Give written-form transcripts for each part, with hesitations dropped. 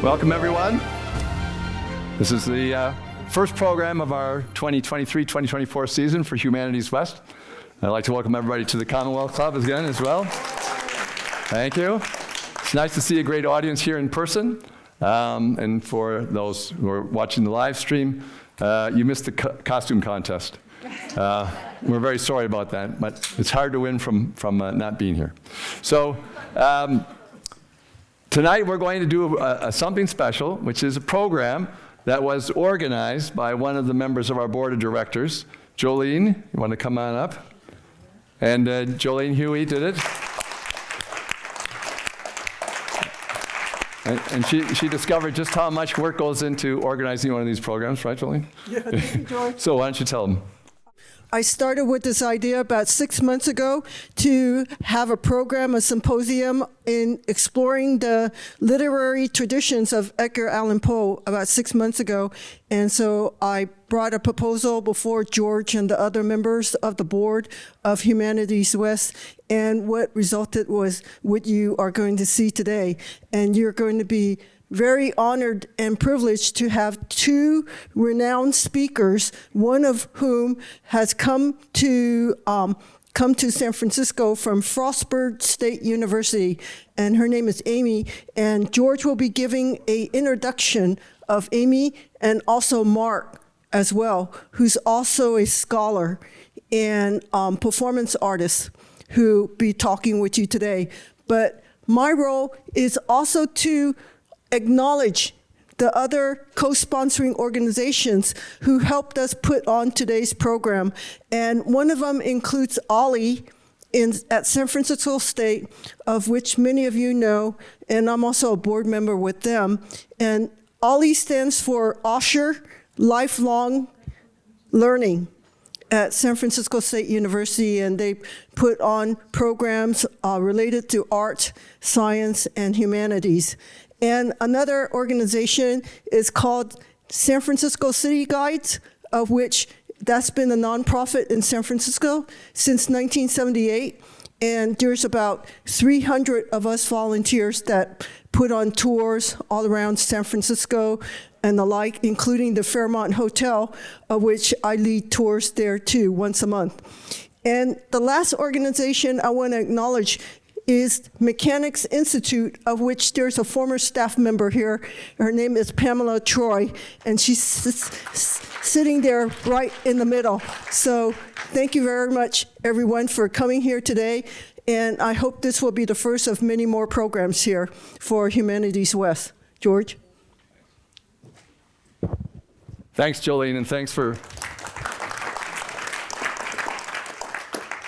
Welcome, everyone. This is the first program of our 2023-2024 season for Humanities West. I'd like to welcome everybody to the Commonwealth Club again as well. Thank you. It's nice to see a great audience here in person. And for those who are watching the live stream, you missed the costume contest. We're very sorry about that, but it's hard to win from not being here. So tonight we're going to do something special, which is a program that was organized by one of the members of our board of directors. Jolene, you want to come on up? And Jolene Huey did it. And she discovered just how much work goes into organizing one of these programs, right, Jolene? Yeah, thank you, George. So why don't you tell them? I started with this idea about 6 months ago to have a program, a symposium in exploring the literary traditions of Edgar Allan Poe about 6 months ago. And so I brought a proposal before George and the other members of the board of Humanities West. And what resulted was what you are going to see today. And you're going to be very honored and privileged to have two renowned speakers, one of whom has come to San Francisco from Frostburg State University, and her name is Amy. And George will be giving an introduction of Amy and also Mark as well, who's also a scholar and performance artist who be talking with you today. But my role is also to acknowledge the other co-sponsoring organizations who helped us put on today's program. And one of them includes OLLI at San Francisco State, of which many of you know, and I'm also a board member with them. And OLLI stands for Osher Lifelong Learning at San Francisco State University, and they put on programs related to art, science, and humanities. And another organization is called San Francisco City Guides, of which that's been a nonprofit in San Francisco since 1978. And there's about 300 of us volunteers that put on tours all around San Francisco and the like, including the Fairmont Hotel, of which I lead tours there too, once a month. And the last organization I want to acknowledge is Mechanics Institute, of which there's a former staff member here. Her name is Pamela Troy, and she's sitting there right in the middle. So thank you very much, everyone, for coming here today. And I hope this will be the first of many more programs here for Humanities West. George? Thanks, Jolene, and thanks for...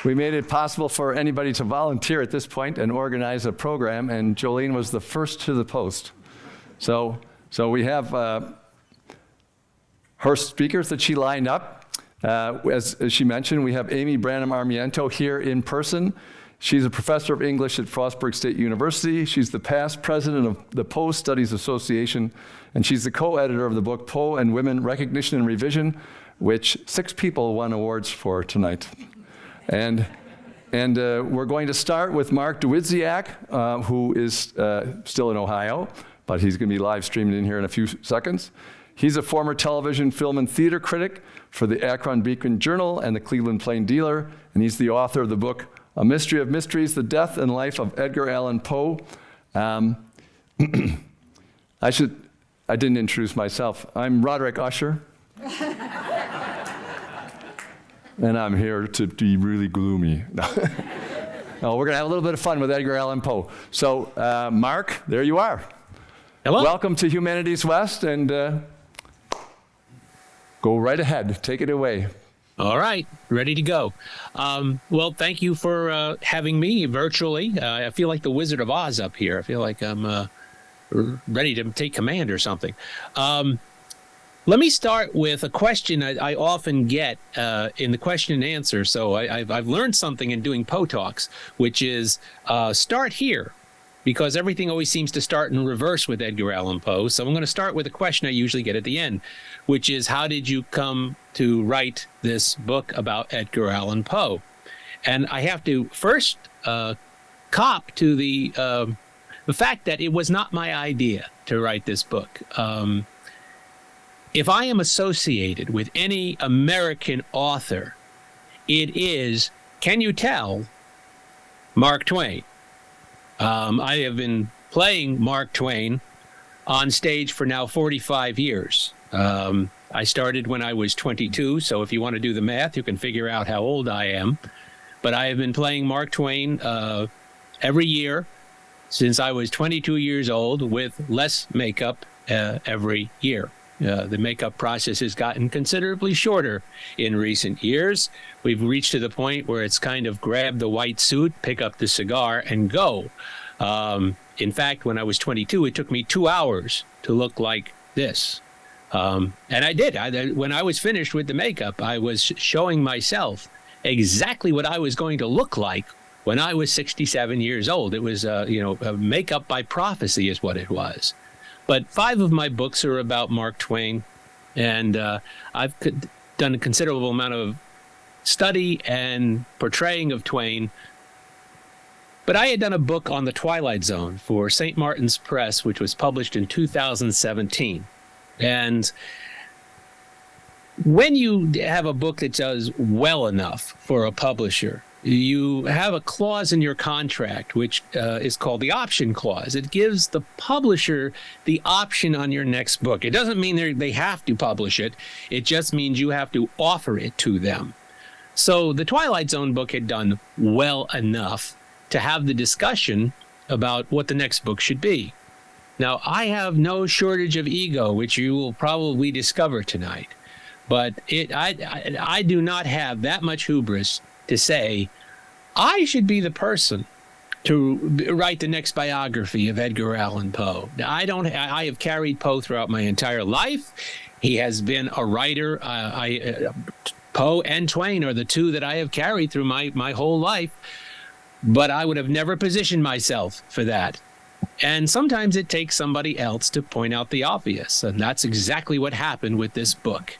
We made it possible for anybody to volunteer at this point and organize a program, and Jolene was the first to the post. So we have her speakers that she lined up. As she mentioned, we have Amy Branham-Armiento here in person. She's a professor of English at Frostburg State University. She's the past president of the Poe Studies Association, and she's the co-editor of the book Poe and Women, Recognition and Revision, which 6 people won awards for tonight. And we're going to start with Mark Dawidziak, who is still in Ohio, but he's going to be live streaming in here in a few seconds. He's a former television, film, and theater critic for the Akron Beacon Journal and the Cleveland Plain Dealer, and he's the author of the book A Mystery of Mysteries, The Death and Life of Edgar Allan Poe. I didn't introduce myself. I'm Roderick Usher. And I'm here to be really gloomy. No, we're going to have a little bit of fun with Edgar Allan Poe. So, Mark, there you are. Hello. Welcome to Humanities West, and go right ahead. Take it away. All right, ready to go. Well, thank you for having me virtually. I feel like the Wizard of Oz up here. I feel like I'm ready to take command or something. Let me start with a question I often get in the question and answer. So I've learned something in doing Poe Talks, which is start here, because everything always seems to start in reverse with Edgar Allan Poe. So I'm going to start with a question I usually get at the end, which is, how did you come to write this book about Edgar Allan Poe? And I have to first cop to the fact that it was not my idea. to write this book. If I am associated with any American author, it is, can you tell, Mark Twain. I have been playing Mark Twain on stage for now 45 years. I started when I was 22, so if you want to do the math, you can figure out how old I am. But I have been playing Mark Twain every year since I was 22 years old, with less makeup every year. The makeup process has gotten considerably shorter in recent years. We've reached to the point where it's kind of grab the white suit, pick up the cigar, and go. In fact, when I was 22, it took me 2 hours to look like this. And I did. When I was finished with the makeup, I was showing myself exactly what I was going to look like when I was 67 years old. It was, makeup by prophecy is what it was. But 5 of my books are about Mark Twain, and I've done a considerable amount of study and portraying of Twain. But I had done a book on the Twilight Zone for St. Martin's Press, which was published in 2017. And when you have a book that does well enough for a publisher, you have a clause in your contract, which is called the option clause. It gives the publisher the option on your next book. It doesn't mean they have to publish it. It just means you have to offer it to them. So the Twilight Zone book had done well enough to have the discussion about what the next book should be. Now, I have no shortage of ego, which you will probably discover tonight. But I do not have that much hubris to say, I should be the person to write the next biography of Edgar Allan Poe. I have carried Poe throughout my entire life. He has been a writer. Poe and Twain are the two that I have carried through my whole life. But I would have never positioned myself for that. And sometimes it takes somebody else to point out the obvious. And that's exactly what happened with this book.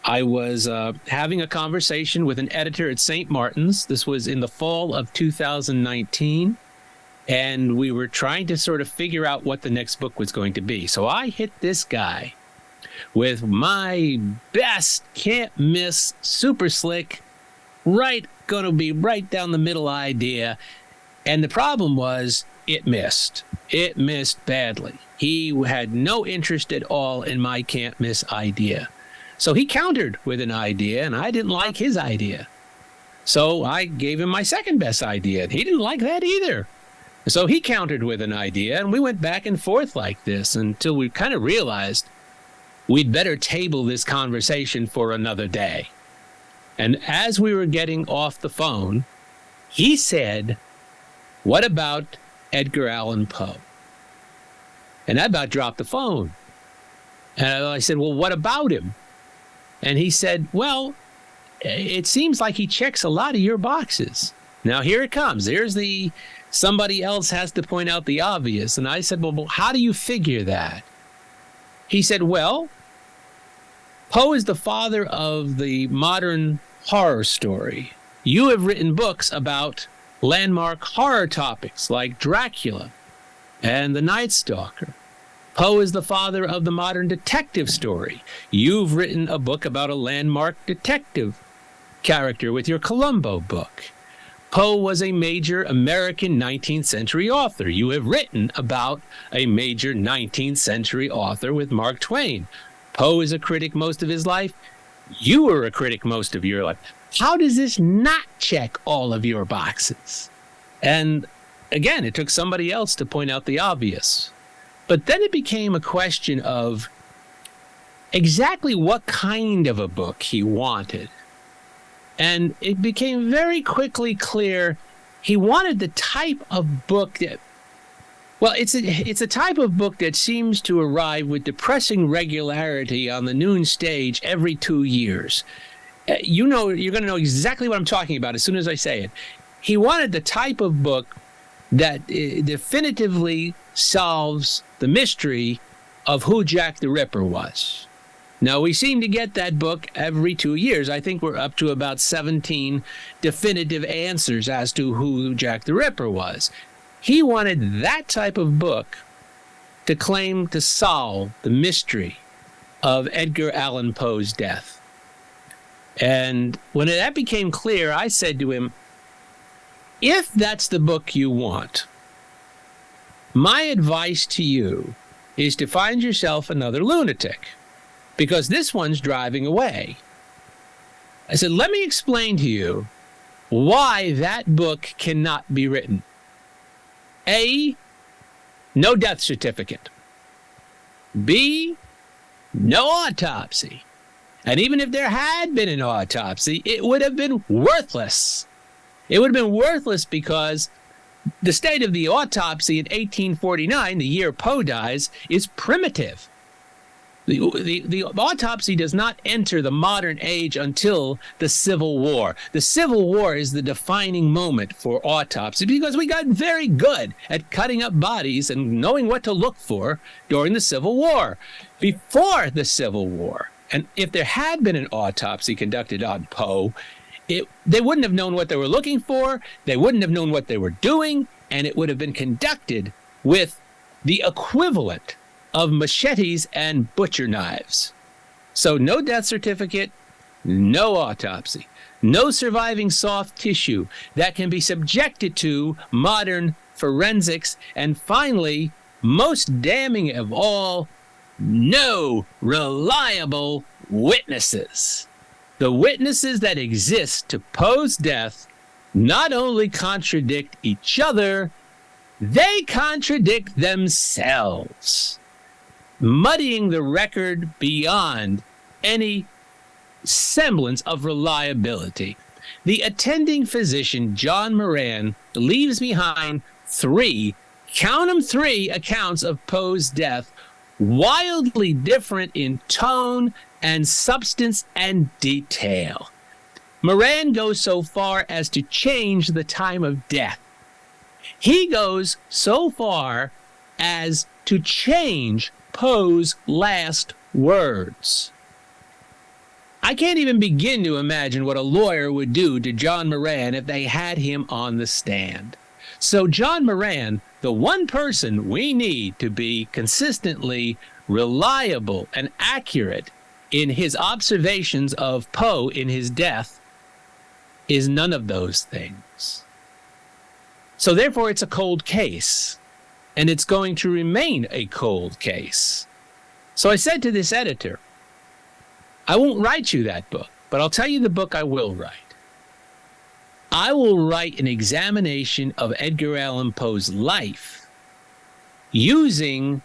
I was having a conversation with an editor at St. Martin's. This was in the fall of 2019. And we were trying to sort of figure out what the next book was going to be. So I hit this guy with my best, can't miss, super slick, going to be right down the middle idea. And the problem was it missed. It missed badly. He had no interest at all in my can't miss idea. So he countered with an idea, and I didn't like his idea. So I gave him my second best idea, and he didn't like that either. So he countered with an idea, and we went back and forth like this until we kind of realized we'd better table this conversation for another day. And as we were getting off the phone, he said, "What about Edgar Allan Poe?" And I about dropped the phone. And I said, "Well, what about him?" And he said, "Well, it seems like he checks a lot of your boxes." Now, here it comes. There's somebody else has to point out the obvious. And I said, well, how do you figure that? He said, well, Poe is the father of the modern horror story. You have written books about landmark horror topics like Dracula and The Night Stalker. Poe is the father of the modern detective story. You've written a book about a landmark detective character with your Columbo book. Poe was a major American 19th century author. You have written about a major 19th century author with Mark Twain. Poe is a critic most of his life. You were a critic most of your life. How does this not check all of your boxes? And again, it took somebody else to point out the obvious. But then it became a question of exactly what kind of a book he wanted. And it became very quickly clear he wanted the type of book that, well, it's a type of book that seems to arrive with depressing regularity on the noon stage every 2 years. You're going to know exactly what I'm talking about as soon as I say it. He wanted the type of book that definitively solves the mystery of who Jack the Ripper was. Now, we seem to get that book every 2 years. I think we're up to about 17 definitive answers as to who Jack the Ripper was. He wanted that type of book to claim to solve the mystery of Edgar Allan Poe's death. And when that became clear, I said to him, if that's the book you want, my advice to you is to find yourself another lunatic, because this one's driving away. I said, let me explain to you why that book cannot be written. A, no death certificate. B, no autopsy. And even if there had been an autopsy, it would have been worthless. It would have been worthless because the state of the autopsy in 1849, the year Poe dies, is primitive. The autopsy does not enter the modern age until the Civil War. The Civil War is the defining moment for autopsy because we got very good at cutting up bodies and knowing what to look for during the Civil War. Before the Civil War, and if there had been an autopsy conducted on Poe, they wouldn't have known what they were looking for, they wouldn't have known what they were doing, and it would have been conducted with the equivalent of machetes and butcher knives. So no death certificate, no autopsy, no surviving soft tissue that can be subjected to modern forensics, and finally, most damning of all, no reliable witnesses. The witnesses that exist to Poe's death not only contradict each other, they contradict themselves, muddying the record beyond any semblance of reliability. The attending physician, John Moran, leaves behind count 'em three accounts of Poe's death, wildly different in tone and substance and detail. Moran goes so far as to change the time of death. He goes so far as to change Poe's last words. I can't even begin to imagine what a lawyer would do to John Moran if they had him on the stand. So John Moran, the one person we need to be consistently reliable and accurate in his observations of Poe in his death, is none of those things. So therefore, it's a cold case, and it's going to remain a cold case. So I said to this editor, I won't write you that book, but I'll tell you the book I will write. I will write an examination of Edgar Allan Poe's life using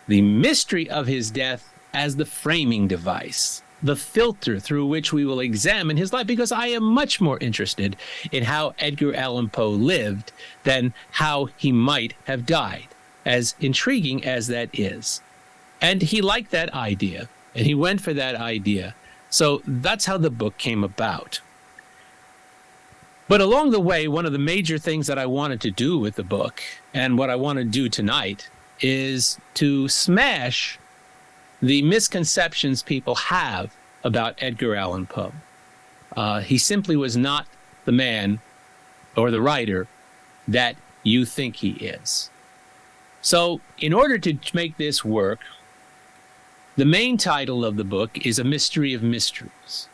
the mystery of his death as the framing device, the filter through which we will examine his life, because I am much more interested in how Edgar Allan Poe lived than how he might have died, as intriguing as that is. And he liked that idea, and he went for that idea. So that's how the book came about. But along the way, one of the major things that I wanted to do with the book, and what I want to do tonight, is to smash the misconceptions people have about Edgar Allan Poe. He simply was not the man or the writer that you think he is. So in order to make this work, the main title of the book is A Mystery of Mysteries.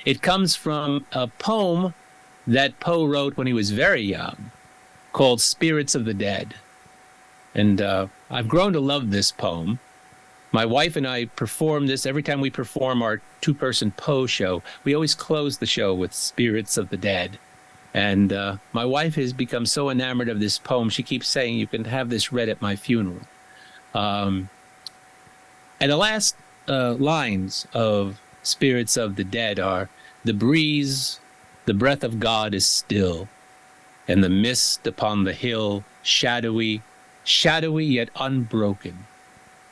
It comes from a poem that Poe wrote when he was very young, called Spirits of the Dead. And I've grown to love this poem. My wife and I perform this every time we perform our two-person Poe show. We always close the show with Spirits of the Dead. And my wife has become so enamored of this poem, she keeps saying, you can have this read at my funeral. And the last lines of Spirits of the Dead are, the breeze, the breath of God is still, and the mist upon the hill, shadowy yet unbroken,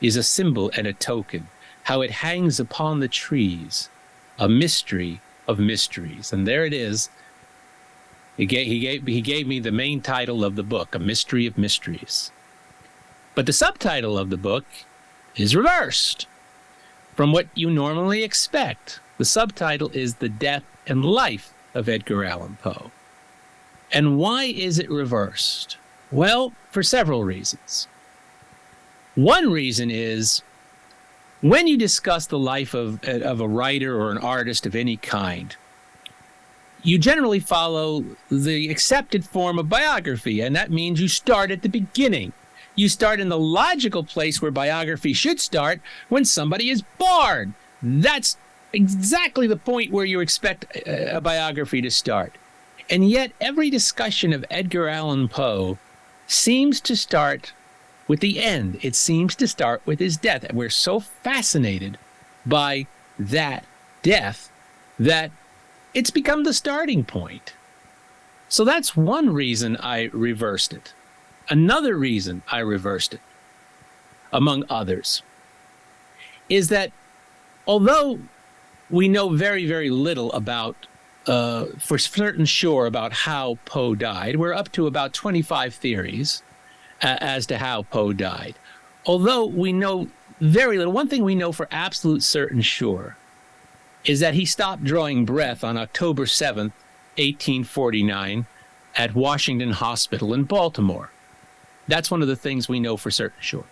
is a symbol and a token, how it hangs upon the trees, a mystery of mysteries. And there it is. He gave me the main title of the book, A Mystery of Mysteries. But the subtitle of the book is reversed from what you normally expect. The subtitle is The Death and Life of Edgar Allan Poe. And why is it reversed? Well, for several reasons. One reason is when you discuss the life of a writer or an artist of any kind, you generally follow the accepted form of biography, and that means you start at the beginning. You start in the logical place where biography should start, when somebody is born. That's exactly the point where you expect a biography to start. And yet every discussion of Edgar Allan Poe seems to start with the end. It seems to start with his death. And we're so fascinated by that death that it's become the starting point. So that's one reason I reversed it. Another reason I reversed it, among others, is that although we know very, very little about, for certain sure, about how Poe died, we're up to about 25 theories as to how Poe died. Although we know very little, one thing we know for absolute certain sure is that he stopped drawing breath on October 7th, 1849, at Washington Hospital in Baltimore. That's one of the things we know for certain sure.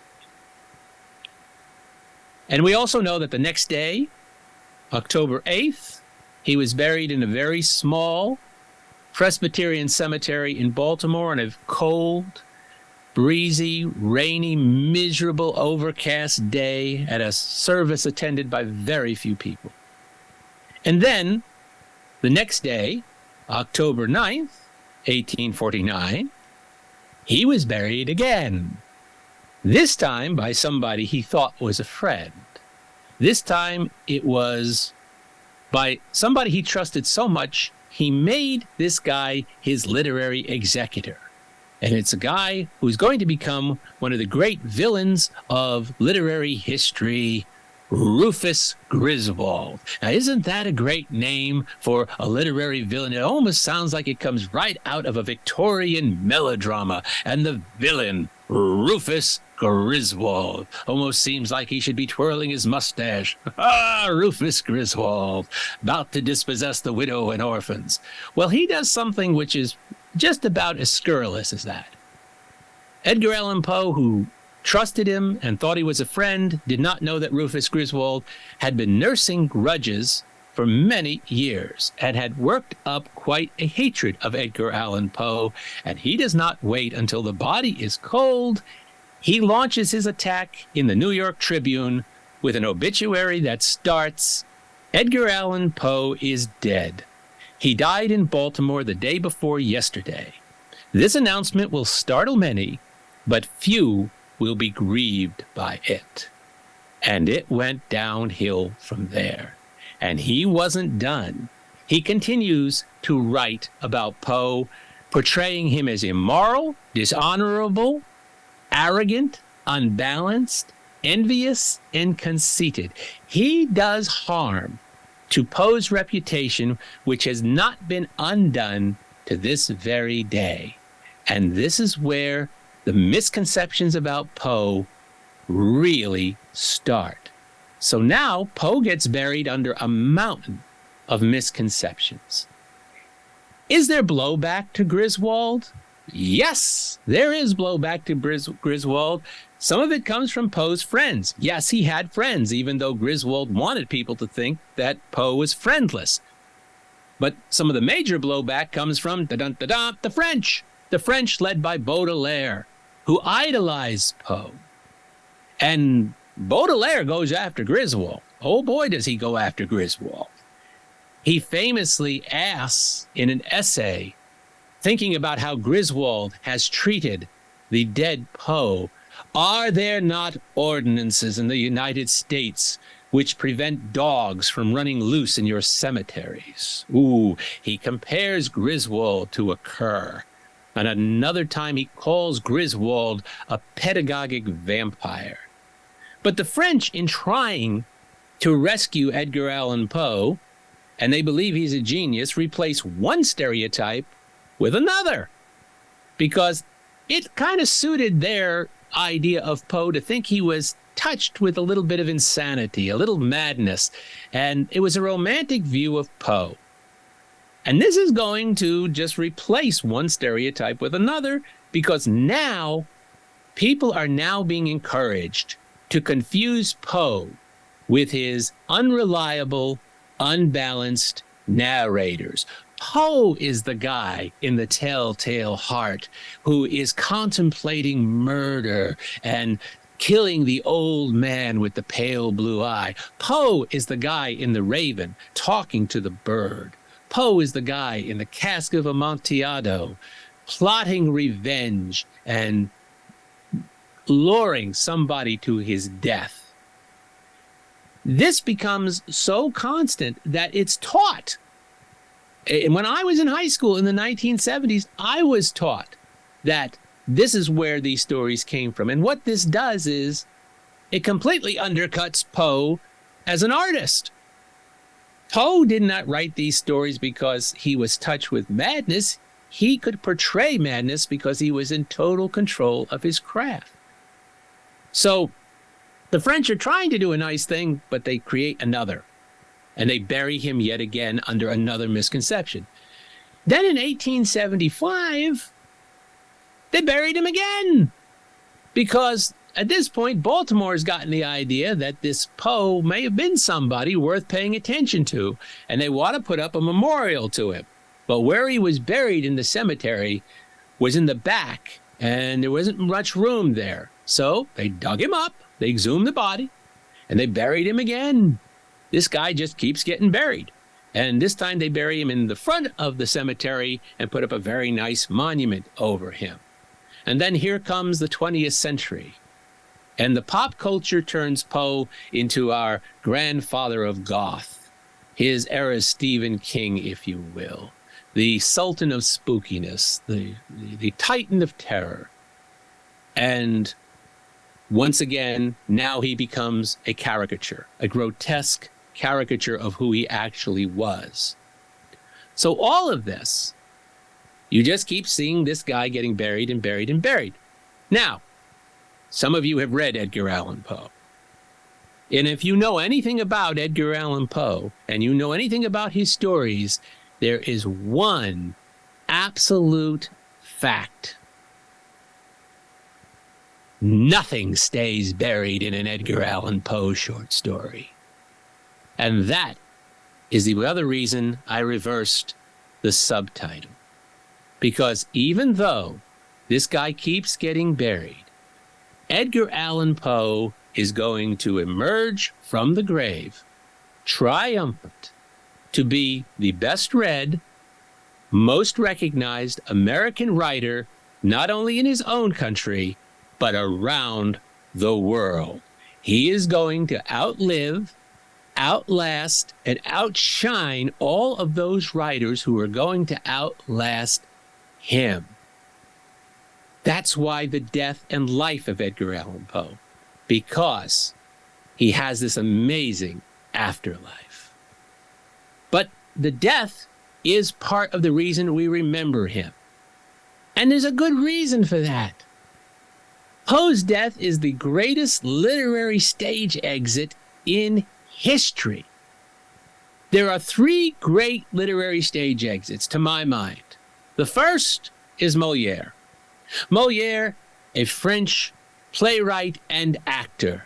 And we also know that the next day, October 8th, he was buried in a very small Presbyterian cemetery in Baltimore on a cold, breezy, rainy, miserable, overcast day at a service attended by very few people. And then, the next day, October 9th, 1849, he was buried again. This time by somebody he thought was a friend. This time it was by somebody he trusted so much, he made this guy his literary executor. And it's a guy who's going to become one of the great villains of literary history, Rufus Griswold. Now, isn't that a great name for a literary villain? It almost sounds like it comes right out of a Victorian melodrama. And the villain, Rufus Griswold, almost seems like he should be twirling his mustache. Ah, Rufus Griswold, about to dispossess the widow and orphans. Well, he does something which is just about as scurrilous as that. Edgar Allan Poe, who trusted him and thought he was a friend, did not know that Rufus Griswold had been nursing grudges for many years and had worked up quite a hatred of Edgar Allan Poe. And he does not wait until the body is cold. He launches his attack in the New York Tribune with an obituary that starts, "Edgar Allan Poe is dead. He died in Baltimore the day before yesterday. This announcement will startle many, but few will be grieved by it." And it went downhill from there. And he wasn't done. He continues to write about Poe, portraying him as immoral, dishonorable, arrogant, unbalanced, envious, and conceited. He does harm to Poe's reputation, which has not been undone to this very day. And this is where the misconceptions about Poe really start. So now Poe gets buried under a mountain of misconceptions. Is there blowback to Griswold? Yes, there is blowback to Griswold. Some of it comes from Poe's friends. Yes, he had friends, even though Griswold wanted people to think that Poe was friendless. But some of the major blowback comes from the French. The French led by Baudelaire, who idolized Poe. And Baudelaire goes after Griswold. Oh boy, does he go after Griswold. He famously asks in an essay, thinking about how Griswold has treated the dead Poe, "Are there not ordinances in the United States which prevent dogs from running loose in your cemeteries?" Ooh, he compares Griswold to a cur. And another time he calls Griswold a pedagogic vampire. But the French, in trying to rescue Edgar Allan Poe, and they believe he's a genius, replace one stereotype with another, because it kind of suited their idea of Poe to think he was touched with a little bit of insanity, a little madness, and it was a romantic view of Poe. And this is going to just replace one stereotype with another, because now people are now being encouraged to confuse Poe with his unreliable, unbalanced narrators. Poe is the guy in The Telltale Heart who is contemplating murder and killing the old man with the pale blue eye. Poe is the guy in The Raven talking to the bird. Poe is the guy in The Cask of Amontillado plotting revenge and luring somebody to his death. This becomes so constant that it's taught. And when I was in high school in the 1970s, I was taught that this is where these stories came from. And what this does is it completely undercuts Poe as an artist. Poe did not write these stories because he was touched with madness. He could portray madness because he was in total control of his craft. So the French are trying to do a nice thing, but they create another. And they bury him yet again under another misconception. Then in 1875, they buried him again. Because at this point, Baltimore's gotten the idea that this Poe may have been somebody worth paying attention to, and they want to put up a memorial to him. But where he was buried in the cemetery was in the back, and there wasn't much room there. So they dug him up, they exhumed the body, and they buried him again. This guy just keeps getting buried. And this time they bury him in the front of the cemetery and put up a very nice monument over him. And then here comes the 20th century. And the pop culture turns Poe into our grandfather of goth, his era's Stephen King, if you will, the sultan of spookiness, the titan of terror. And once again, now he becomes a caricature, a grotesque caricature of who he actually was. So all of this, you just keep seeing this guy getting buried and buried and buried. Now, some of you have read Edgar Allan Poe. And if you know anything about Edgar Allan Poe, and you know anything about his stories, there is one absolute fact. Nothing stays buried in an Edgar Allan Poe short story. And that is the other reason I reversed the subtitle. Because even though this guy keeps getting buried, Edgar Allan Poe is going to emerge from the grave, triumphant, to be the best read, most recognized American writer, not only in his own country, but around the world. He is going to outlive, outlast, and outshine all of those writers who are going to outlast him. That's why the death and life of Edgar Allan Poe, because he has this amazing afterlife. But the death is part of the reason we remember him. And there's a good reason for that. Poe's death is the greatest literary stage exit in history. There are three great literary stage exits, to my mind. The first is Molière. Molière, a French playwright and actor.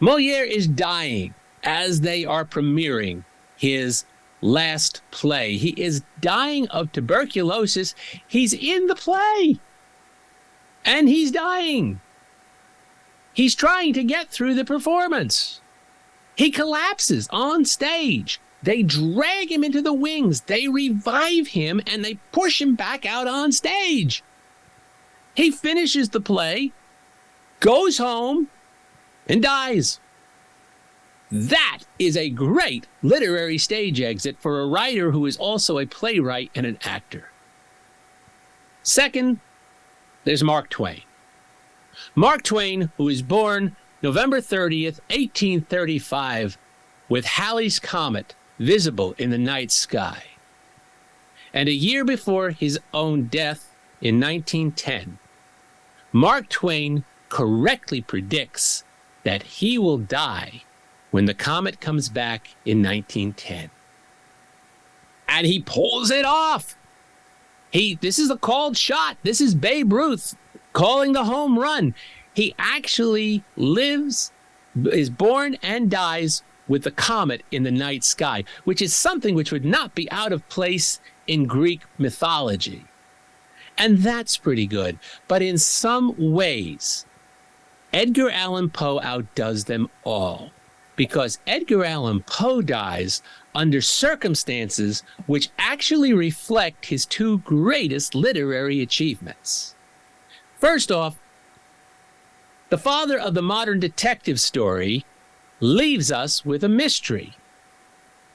Molière is dying as they are premiering his last play. He is dying of tuberculosis. He's in the play. And he's dying. He's trying to get through the performance. He collapses on stage. They drag him into the wings. They revive him and they push him back out on stage. He finishes the play, goes home, and dies. That is a great literary stage exit for a writer who is also a playwright and an actor. Second, there's Mark Twain. Mark Twain, who was born November 30th, 1835, with Halley's Comet visible in the night sky. And a year before his own death in 1910, Mark Twain correctly predicts that he will die when the comet comes back in 1910. And he pulls it off. This is a called shot. This is Babe Ruth calling the home run. He actually lives, is born and dies with the comet in the night sky, which is something which would not be out of place in Greek mythology. And that's pretty good. But in some ways, Edgar Allan Poe outdoes them all, because Edgar Allan Poe dies under circumstances which actually reflect his two greatest literary achievements. First off, the father of the modern detective story leaves us with a mystery.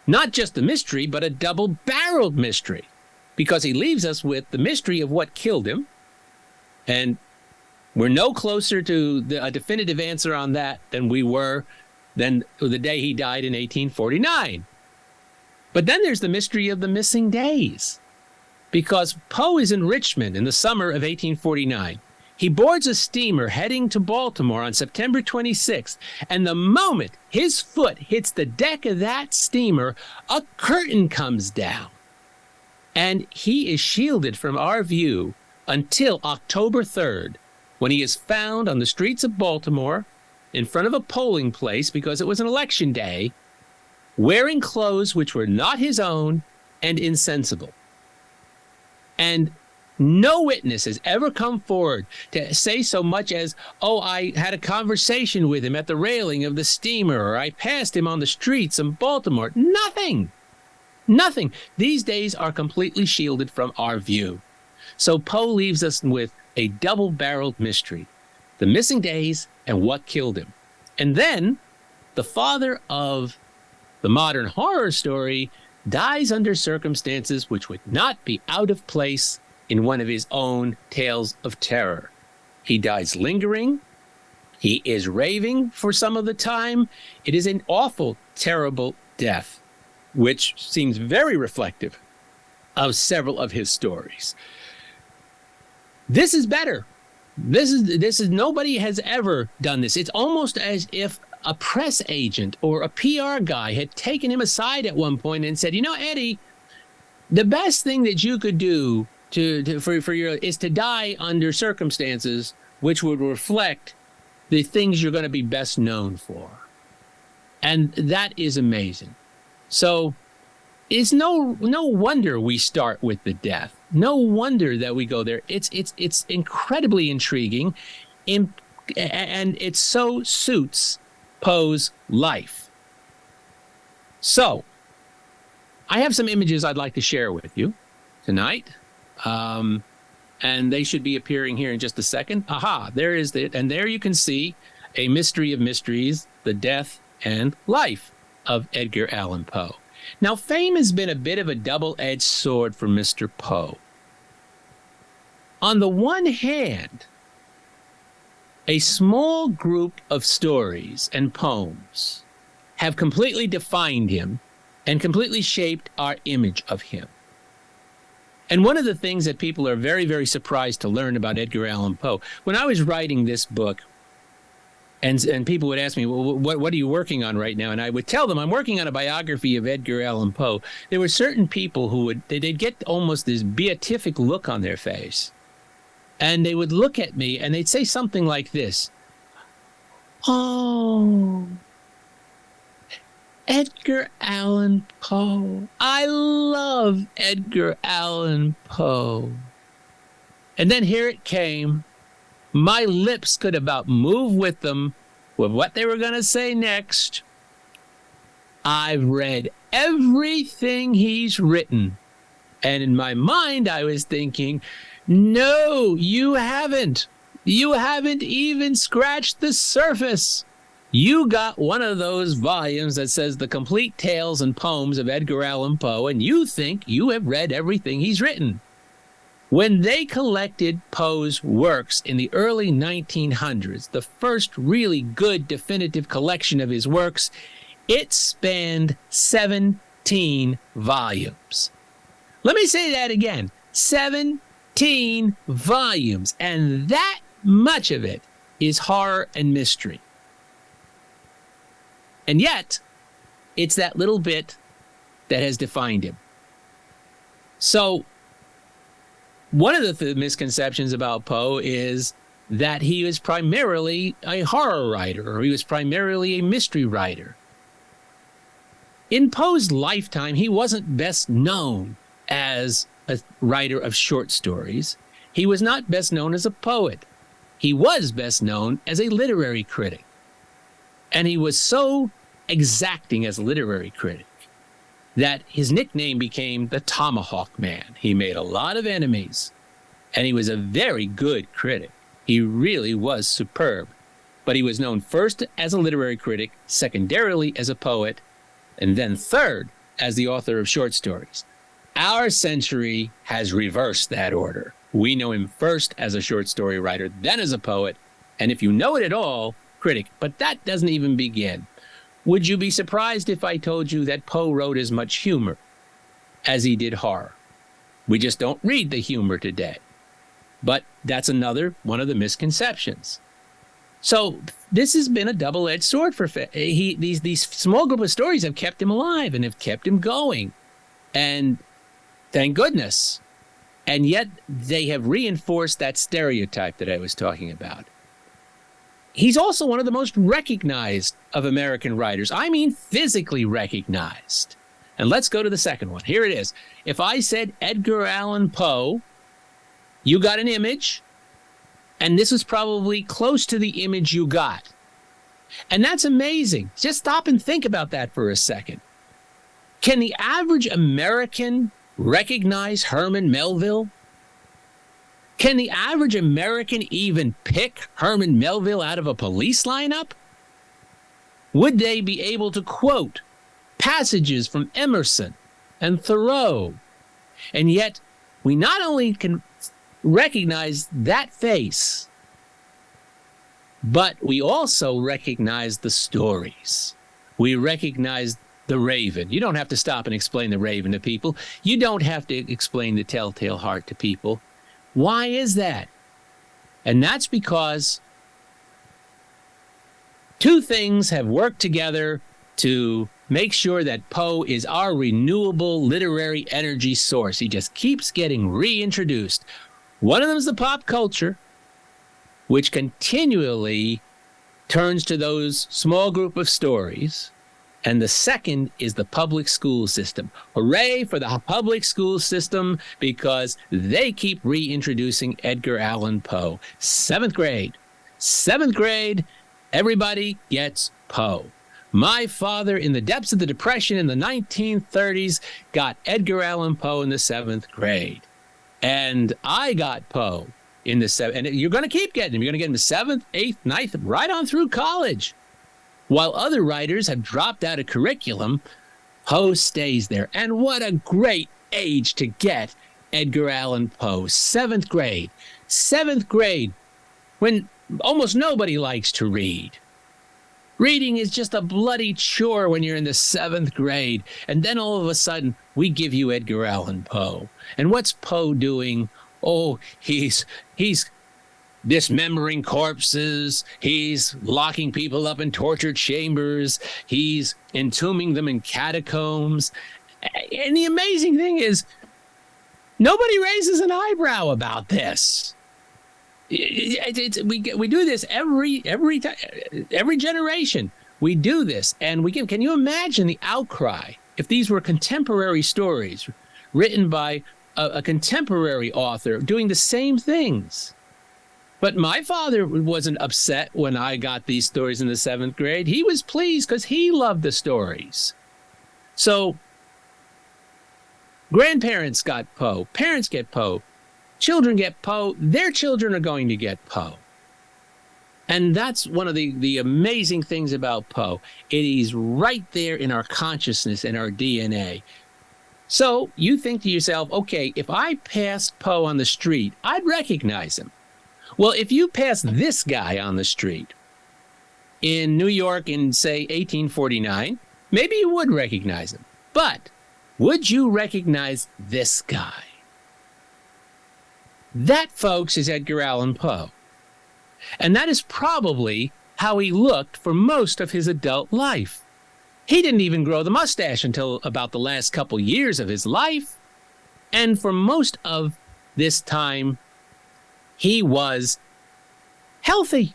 Not just a mystery, but a double-barreled mystery, because he leaves us with the mystery of what killed him, and we're no closer to a definitive answer on that than we were than the day he died in 1849. But then there's the mystery of the missing days, because Poe is in Richmond in the summer of 1849. He boards a steamer heading to Baltimore on September 26th, and the moment his foot hits the deck of that steamer, a curtain comes down, and he is shielded from our view until October 3rd, when he is found on the streets of Baltimore in front of a polling place, because it was an election day, wearing clothes which were not his own and insensible. And no witness has ever come forward to say so much as, oh, I had a conversation with him at the railing of the steamer, or I passed him on the streets in Baltimore. Nothing. Nothing. These days are completely shielded from our view. So Poe leaves us with a double-barreled mystery: the missing days and what killed him. And then the father of the modern horror story dies under circumstances which would not be out of place in one of his own tales of terror. He dies lingering. He is raving for some of the time. It is an awful, terrible death, which seems very reflective of several of his stories. This is better. This is nobody has ever done this. It's almost as if a press agent or a PR guy had taken him aside at one point and said, you know, Eddie, the best thing that you could do is to die under circumstances which would reflect the things you're going to be best known for. And that is amazing. So it's no wonder we start with the death. No wonder that we go there. It's incredibly intriguing, and it so suits Poe's life. So I have some images I'd like to share with you tonight. And they should be appearing here in just a second. Aha, there is it. And there you can see a mystery of mysteries, the death and life of Edgar Allan Poe. Now, fame has been a bit of a double-edged sword for Mr. Poe. On the one hand, a small group of stories and poems have completely defined him and completely shaped our image of him. And one of the things that people are very, very surprised to learn about Edgar Allan Poe, when I was writing this book, and people would ask me, well, what are you working on right now? And I would tell them I'm working on a biography of Edgar Allan Poe. There were certain people who they'd get almost this beatific look on their face. And they would look at me and they'd say something like this: oh, Edgar Allan Poe. I love Edgar Allan Poe. And then here it came. My lips could about move with them, with what they were going to say next. I've read everything he's written. And in my mind, I was thinking, no, you haven't. You haven't even scratched the surface. You got one of those volumes that says the complete tales and poems of Edgar Allan Poe, and you think you have read everything he's written. When they collected Poe's works in the early 1900s, the first really good definitive collection of his works, it spanned 17 volumes. Let me say that again, 17 volumes, and that much of it is horror and mystery. And yet, it's that little bit that has defined him. So, one of the misconceptions about Poe is that he was primarily a horror writer, or he was primarily a mystery writer. In Poe's lifetime, he wasn't best known as a writer of short stories. He was not best known as a poet. He was best known as a literary critic. And he was so exacting as a literary critic that his nickname became the Tomahawk Man. He made a lot of enemies, and he was a very good critic. He really was superb. But he was known first as a literary critic, secondarily as a poet, and then third as the author of short stories. Our century has reversed that order. We know him first as a short story writer, then as a poet, and if you know it at all, critic. But that doesn't even begin. Would you be surprised if I told you that Poe wrote as much humor as he did horror? We just don't read the humor today. But that's another one of the misconceptions. So this has been a double-edged sword for these small group of stories have kept him alive and have kept him going. And thank goodness. And yet they have reinforced that stereotype that I was talking about. He's also one of the most recognized of American writers. I mean, physically recognized. And let's go to the second one. Here it is. If I said Edgar Allan Poe, you got an image, and this was probably close to the image you got. And that's amazing. Just stop and think about that for a second. Can the average American recognize Herman Melville? Can the average American even pick Herman Melville out of a police lineup? Would they be able to quote passages from Emerson and Thoreau? And yet, we not only can recognize that face, but we also recognize the stories. We recognize the Raven. You don't have to stop and explain the Raven to people. You don't have to explain the Telltale Heart to people. Why is that? And that's because two things have worked together to make sure that Poe is our renewable literary energy source. He just keeps getting reintroduced. One of them is the pop culture, which continually turns to those small group of stories. And the second is the public school system. Hooray for the public school system, because they keep reintroducing Edgar Allan Poe. Seventh grade, everybody gets Poe. My father, in the depths of the Depression in the 1930s, got Edgar Allan Poe in the 7th grade. And I got Poe in the 7th. And you're going to keep getting him. You're going to get him the 7th, 8th, 9th, right on through college. While other writers have dropped out of curriculum, Poe stays there. And what a great age to get Edgar Allan Poe. 7th grade. 7th grade, when almost nobody likes to read. Reading is just a bloody chore when you're in the 7th grade. And then all of a sudden, we give you Edgar Allan Poe. And what's Poe doing? Oh, he's dismembering corpses. He's locking people up in torture chambers. He's entombing them in catacombs. And the amazing thing is, nobody raises an eyebrow about this. We do this every generation. We do this, and can you imagine the outcry if these were contemporary stories written by a contemporary author doing the same things? But my father wasn't upset when I got these stories in the 7th grade. He was pleased because he loved the stories. So grandparents got Poe, parents get Poe, children get Poe, their children are going to get Poe. And that's one of the amazing things about Poe. It is right there in our consciousness and our DNA. So you think to yourself, okay, if I passed Poe on the street, I'd recognize him. Well, if you pass this guy on the street in New York in, say, 1849, maybe you would recognize him. But would you recognize this guy? That, folks, is Edgar Allan Poe. And that is probably how he looked for most of his adult life. He didn't even grow the mustache until about the last couple years of his life. And for most of this time, he was healthy.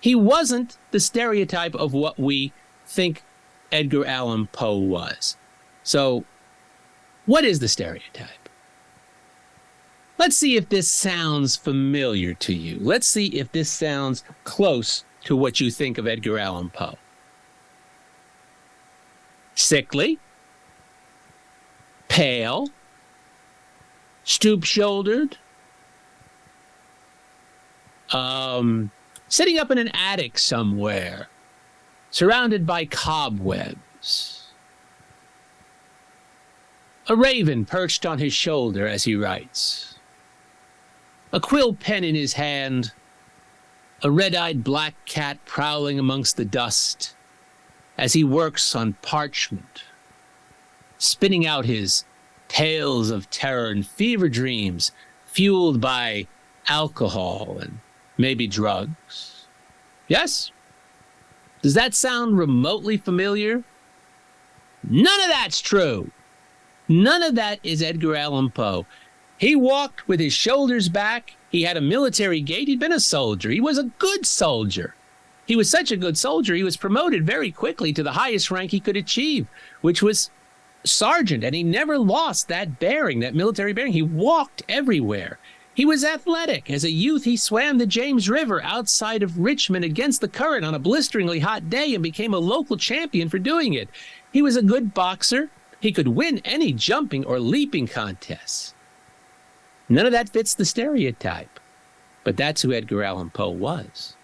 He wasn't the stereotype of what we think Edgar Allan Poe was. So, what is the stereotype? Let's see if this sounds familiar to you. Let's see if this sounds close to what you think of Edgar Allan Poe. Sickly, pale, stoop-shouldered, sitting up in an attic somewhere, surrounded by cobwebs. A raven perched on his shoulder as he writes. A quill pen in his hand, a red-eyed black cat prowling amongst the dust as he works on parchment, spinning out his tales of terror and fever dreams fueled by alcohol and maybe drugs. Yes? Does that sound remotely familiar? None of that's true. None of that is Edgar Allan Poe. He walked with his shoulders back. He had a military gait. He'd been a soldier. He was a good soldier. He was such a good soldier, he was promoted very quickly to the highest rank he could achieve, which was sergeant, and he never lost that bearing, that military bearing. He walked everywhere. He was athletic. As a youth, he swam the James River outside of Richmond against the current on a blisteringly hot day and became a local champion for doing it. He was a good boxer. He could win any jumping or leaping contests. None of that fits the stereotype, but that's who Edgar Allan Poe was.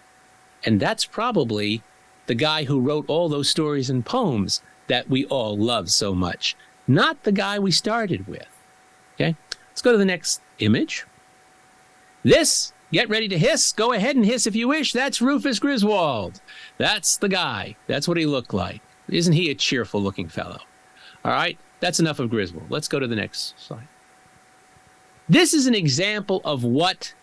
And that's probably the guy who wrote all those stories and poems that we all love so much, not the guy we started with. Okay, let's go to the next image. This, get ready to hiss. Go ahead and hiss if you wish. That's Rufus Griswold. That's the guy. That's what he looked like. Isn't he a cheerful looking fellow? All right, that's enough of Griswold. Let's go to the next slide. This is an example of what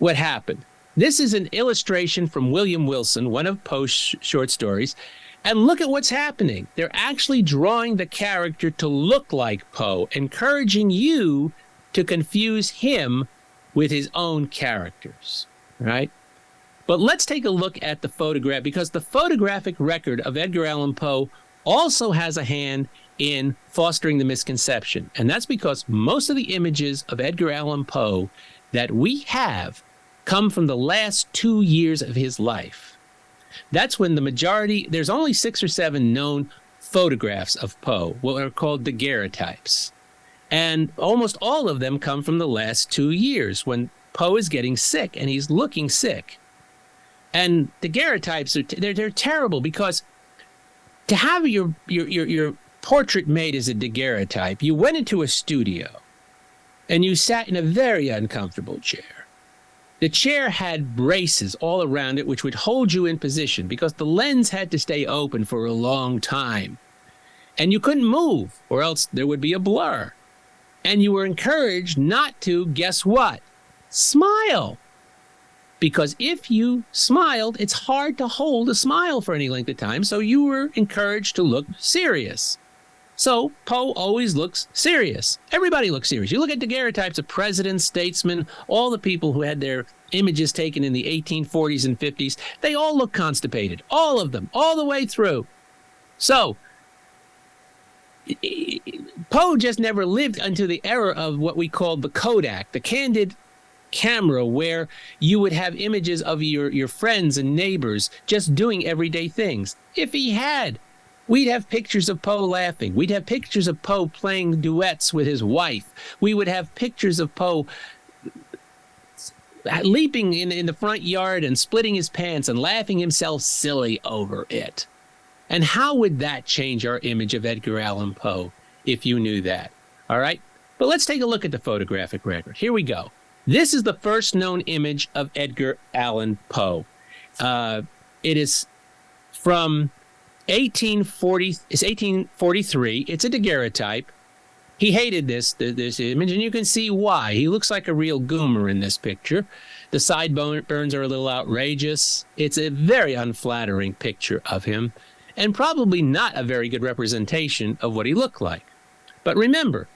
happened. This is an illustration from William Wilson, one of Poe's short stories. And look at what's happening. They're actually drawing the character to look like Poe, encouraging you to confuse him with his own characters, right? But let's take a look at the photograph, because the photographic record of Edgar Allan Poe also has a hand in fostering the misconception. And that's because most of the images of Edgar Allan Poe that we have come from the last 2 years of his life. That's when the majority, there's only 6 or 7 known photographs of Poe, what are called daguerreotypes. And almost all of them come from the last 2 years when Poe is getting sick and he's looking sick. And daguerreotypes, they're terrible, because to have your portrait made as a daguerreotype, you went into a studio and you sat in a very uncomfortable chair. The chair had braces all around it which would hold you in position because the lens had to stay open for a long time. And you couldn't move or else there would be a blur. And you were encouraged not to, guess what? Smile. Because if you smiled, it's hard to hold a smile for any length of time, so you were encouraged to look serious. So Poe always looks serious. Everybody looks serious. You look at daguerreotypes of presidents, statesmen, all the people who had their images taken in the 1840s and 50s, they all look constipated. All of them, all the way through. So Poe just never lived until the era of what we called the Kodak, the candid camera, where you would have images of your friends and neighbors just doing everyday things. If he had, we'd have pictures of Poe laughing. We'd have pictures of Poe playing duets with his wife. We would have pictures of Poe leaping in the front yard and splitting his pants and laughing himself silly over it. And how would that change our image of Edgar Allan Poe if you knew that? All right? But let's take a look at the photographic record. Here we go. This is the first known image of Edgar Allan Poe. It is from 1843. It's a daguerreotype. He hated this image, and you can see why. He looks like a real goomer in this picture. The sideburns are a little outrageous. It's a very unflattering picture of him, and probably not a very good representation of what he looked like. But remember,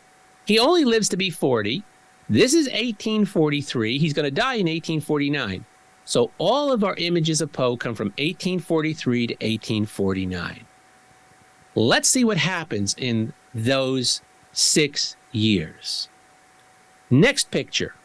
he only lives to be 40. This is 1843. He's going to die in 1849. So all of our images of Poe come from 1843 to 1849. Let's see what happens in those 6 years. Next picture.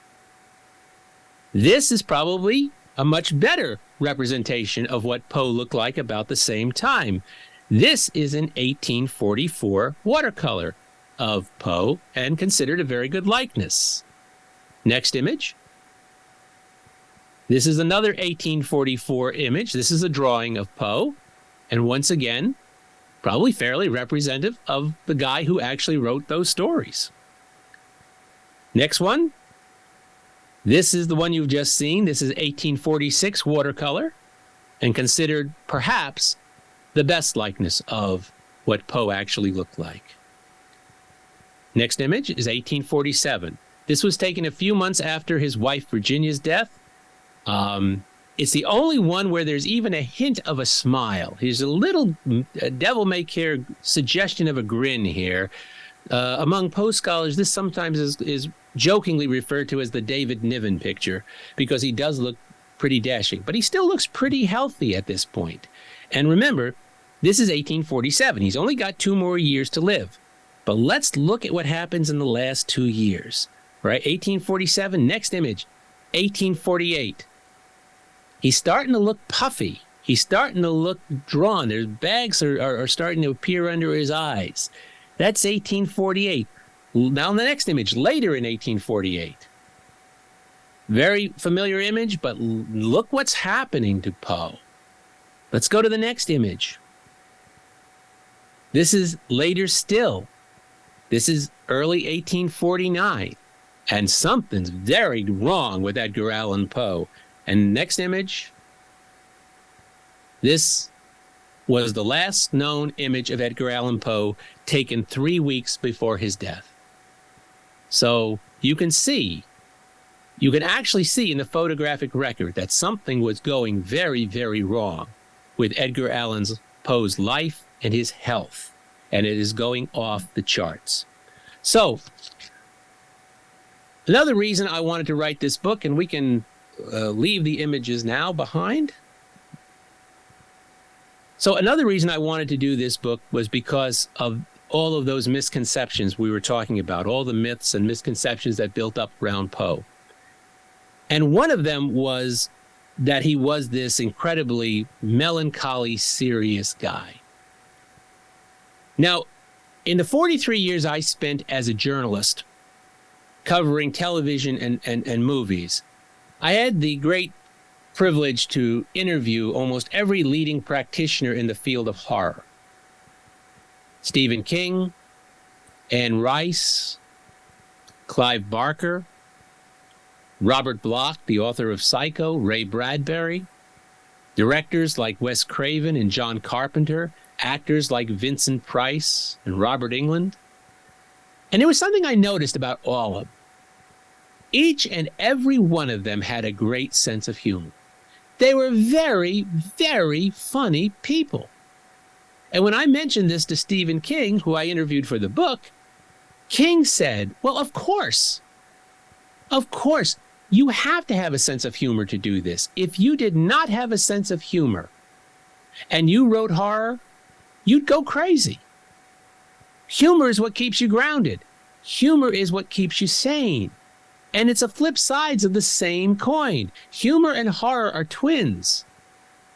This is probably a much better representation of what Poe looked like about the same time. This is an 1844 watercolor of Poe and considered a very good likeness. Next image. This is another 1844 image. This is a drawing of Poe. And once again, probably fairly representative of the guy who actually wrote those stories. Next one. This is the one you've just seen. This is 1846 watercolor and considered perhaps the best likeness of what Poe actually looked like. Next image is 1847. This was taken a few months after his wife Virginia's death. It's the only one where there's even a hint of a smile. There's a little devil-may-care suggestion of a grin here. Among Poe scholars, this sometimes is jokingly referred to as the David Niven picture because he does look pretty dashing, but he still looks pretty healthy at this point. And remember, this is 1847. He's only got 2 more years to live. But let's look at what happens in the last 2 years. Right? 1847, next image, 1848. He's starting to look puffy. He's starting to look drawn. There's bags are starting to appear under his eyes. That's 1848. Now the next image, later in 1848. Very familiar image, but look what's happening to Poe. Let's go to the next image. This is later still. This is early 1849. And something's very wrong with Edgar Allan Poe. And next image. This was the last known image of Edgar Allan Poe taken 3 weeks before his death. So you can actually see in the photographic record that something was going very, very wrong with Edgar Allan Poe's life and his health. And it is going off the charts. So another reason I wanted to write this book, and we can leave the images now behind. So another reason I wanted to do this book was because of all of those misconceptions we were talking about, all the myths and misconceptions that built up around Poe. And one of them was that he was this incredibly melancholy, serious guy. Now, in the 43 years I spent as a journalist covering television and movies, I had the great privilege to interview almost every leading practitioner in the field of horror. Stephen King, Anne Rice, Clive Barker, Robert Bloch, the author of Psycho, Ray Bradbury, directors like Wes Craven and John Carpenter, actors like Vincent Price and Robert Englund. And there was something I noticed about all of them. Each and every one of them had a great sense of humor. They were very, very funny people. And when I mentioned this to Stephen King, who I interviewed for the book, King said, well, of course, you have to have a sense of humor to do this. If you did not have a sense of humor and you wrote horror, you'd go crazy. Humor is what keeps you grounded. Humor is what keeps you sane. And it's a flip sides of the same coin. Humor and horror are twins.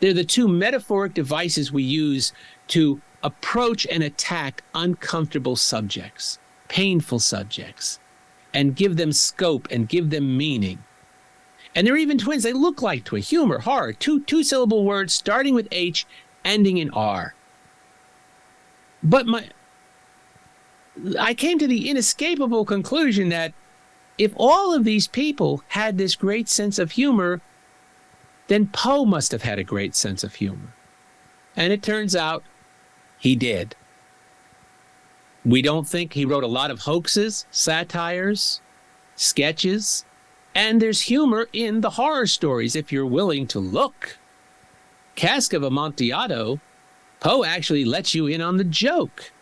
They're the two metaphoric devices we use to approach and attack uncomfortable subjects, painful subjects, and give them scope and give them meaning. And they're even twins. They look like twins. Humor, horror, two-syllable words starting with H, ending in R. But I came to the inescapable conclusion that if all of these people had this great sense of humor, then Poe must have had a great sense of humor. And it turns out he did. We don't think he wrote a lot of hoaxes, satires, sketches, and there's humor in the horror stories if you're willing to look. Cask of Amontillado, Poe actually lets you in on the joke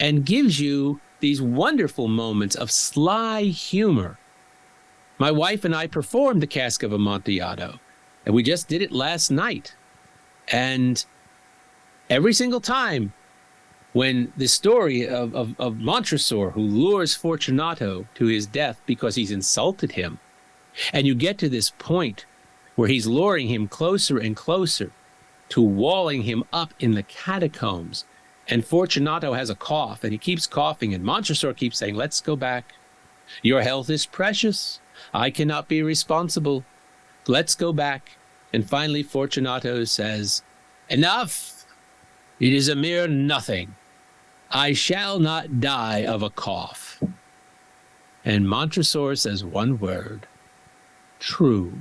and gives you these wonderful moments of sly humor My wife and I performed the Cask of Amontillado, and we just did it last night. And every single time when the story of Montresor, who lures Fortunato to his death because he's insulted him, and you get to this point where he's luring him closer and closer to walling him up in the catacombs, and Fortunato has a cough, and he keeps coughing, and Montresor keeps saying, let's go back. Your health is precious. I cannot be responsible. Let's go back. And finally, Fortunato says, enough. It is a mere nothing. I shall not die of a cough. And Montresor says one word, true.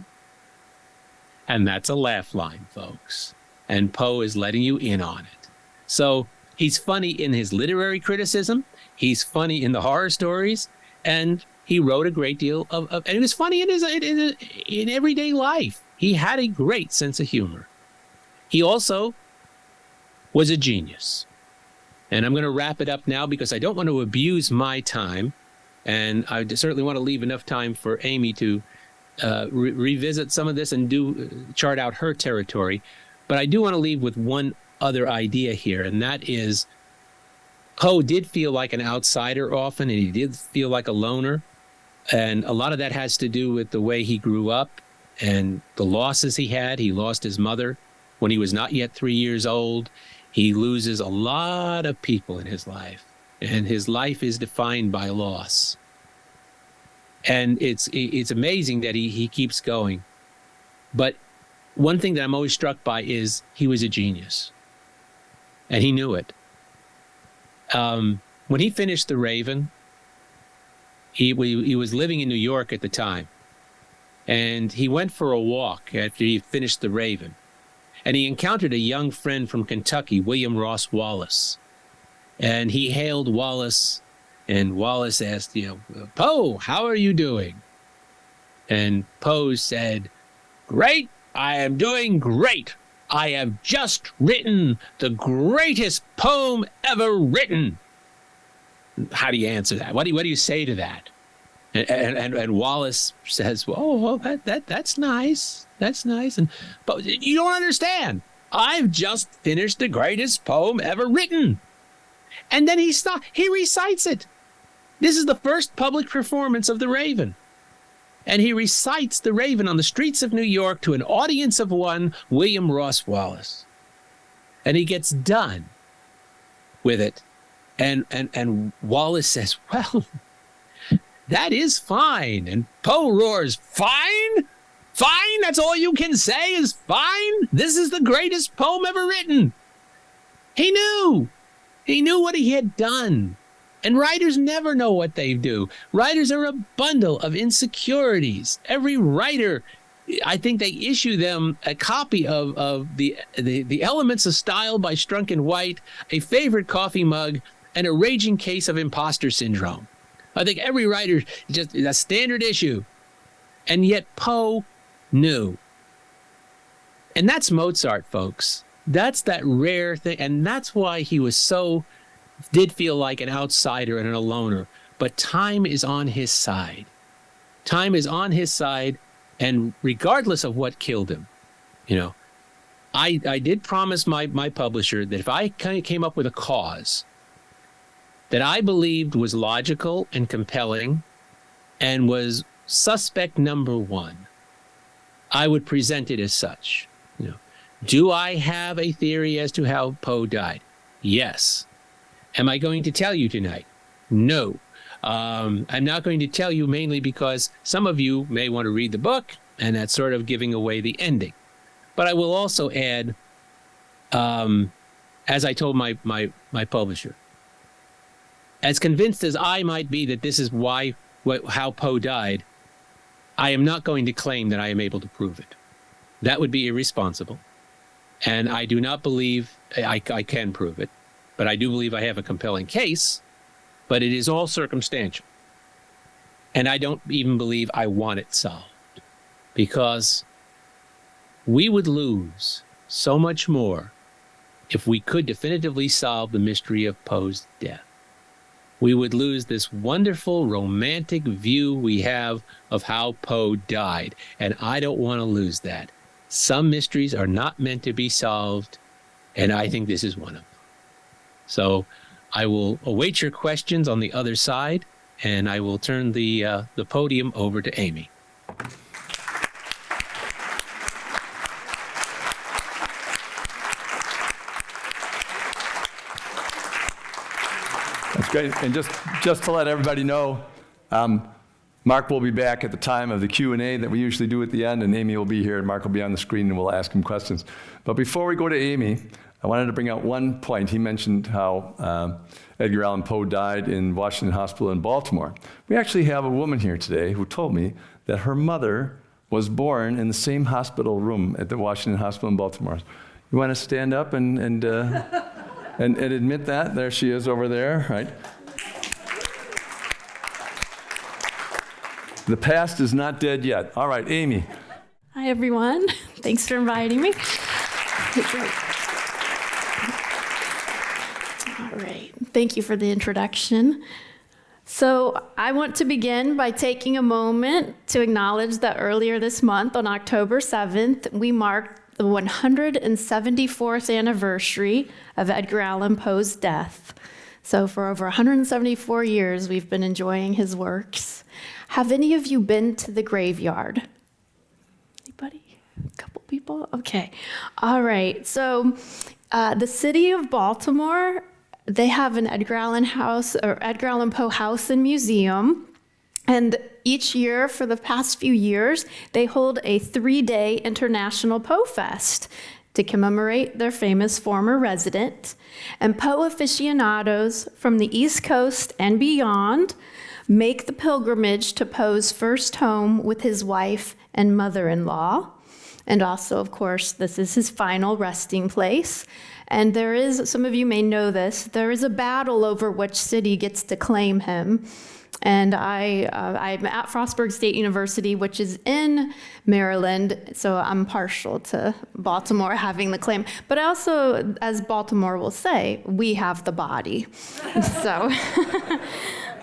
And that's a laugh line, folks. And Poe is letting you in on it. So he's funny in his literary criticism. He's funny in the horror stories. And he wrote a great deal and he was funny in everyday life. He had a great sense of humor. He also was a genius. And I'm going to wrap it up now because I don't want to abuse my time. And I certainly want to leave enough time for Amy to revisit some of this and chart out her territory. But I do want to leave with one other idea here, and that is Poe did feel like an outsider often, and he did feel like a loner. And a lot of that has to do with the way he grew up and the losses he had. He lost his mother when he was not yet 3 years old. He loses a lot of people in his life, and his life is defined by loss. And it's amazing that he keeps going. But one thing that I'm always struck by is he was a genius, and he knew it. When he finished The Raven, he was living in New York at the time, and he went for a walk after he finished The Raven, and he encountered a young friend from Kentucky, William Ross Wallace, and he hailed Wallace, and Wallace asked, Poe, how are you doing? And Poe said, great, I am doing great. I have just written the greatest poem ever written. How do you answer that? What do you say to that? And Wallace says, well, that's nice. That's nice. But you don't understand. I've just finished the greatest poem ever written. And then he recites it. This is the first public performance of The Raven. And he recites The Raven on the streets of New York to an audience of one, William Ross Wallace. And he gets done with it. And Wallace says, well, that is fine. And Poe roars, fine? Fine? That's all you can say is fine? This is the greatest poem ever written. He knew. He knew what he had done. And writers never know what they do. Writers are a bundle of insecurities. Every writer, I think they issue them a copy of the Elements of Style by Strunk and White, a favorite coffee mug, and a raging case of imposter syndrome. I think every writer, just a standard issue. And yet Poe knew. And that's Mozart, folks. That's that rare thing. And that's why he did feel like an outsider and a loner. But time is on his side. Time is on his side. And regardless of what killed him, I did promise my publisher that if I kind of came up with a cause that I believed was logical and compelling and was suspect number one, I would present it as such. Do I have a theory as to how Poe died? Yes. Am I going to tell you tonight? No. I'm not going to tell you mainly because some of you may want to read the book, and that's sort of giving away the ending. But I will also add, as I told my publisher, as convinced as I might be that this is how Poe died, I am not going to claim that I am able to prove it. That would be irresponsible. And I do not believe I can prove it. But I do believe I have a compelling case, but it is all circumstantial. And I don't even believe I want it solved, because we would lose so much more if we could definitively solve the mystery of Poe's death. we would lose this wonderful romantic view we have of how Poe died. And I don't want to lose that. Some mysteries are not meant to be solved, and I think this is one of them. So I will await your questions on the other side, and I will turn the podium over to Amy. That's great. And just to let everybody know, Mark will be back at the time of the Q&A that we usually do at the end, and Amy will be here, and Mark will be on the screen, and we'll ask him questions. But before we go to Amy, I wanted to bring out one point. He mentioned how Edgar Allan Poe died in Washington Hospital in Baltimore. We actually have a woman here today who told me that her mother was born in the same hospital room at the Washington Hospital in Baltimore. You want to stand up and admit that? There she is over there, right? The past is not dead yet. All right, Amy. Hi, everyone. Thanks for inviting me. All right. Thank you for the introduction. So I want to begin by taking a moment to acknowledge that earlier this month, on October 7th, we marked the 174th anniversary of Edgar Allan Poe's death. So for over 174 years, we've been enjoying his works. Have any of you been to the graveyard? Anybody? A couple people? Okay. All right. So the city of Baltimore, they have an Edgar Allan Poe house and museum. And each year for the past few years, they hold a 3-day International Poe Fest to commemorate their famous former resident. And Poe aficionados from the East Coast and beyond make the pilgrimage to Poe's first home with his wife and mother-in-law. And also, of course, this is his final resting place. And there is, some of you may know this, there is a battle over which city gets to claim him. And I'm at Frostburg State University, which is in Maryland, so I'm partial to Baltimore having the claim. But also, as Baltimore will say, we have the body. So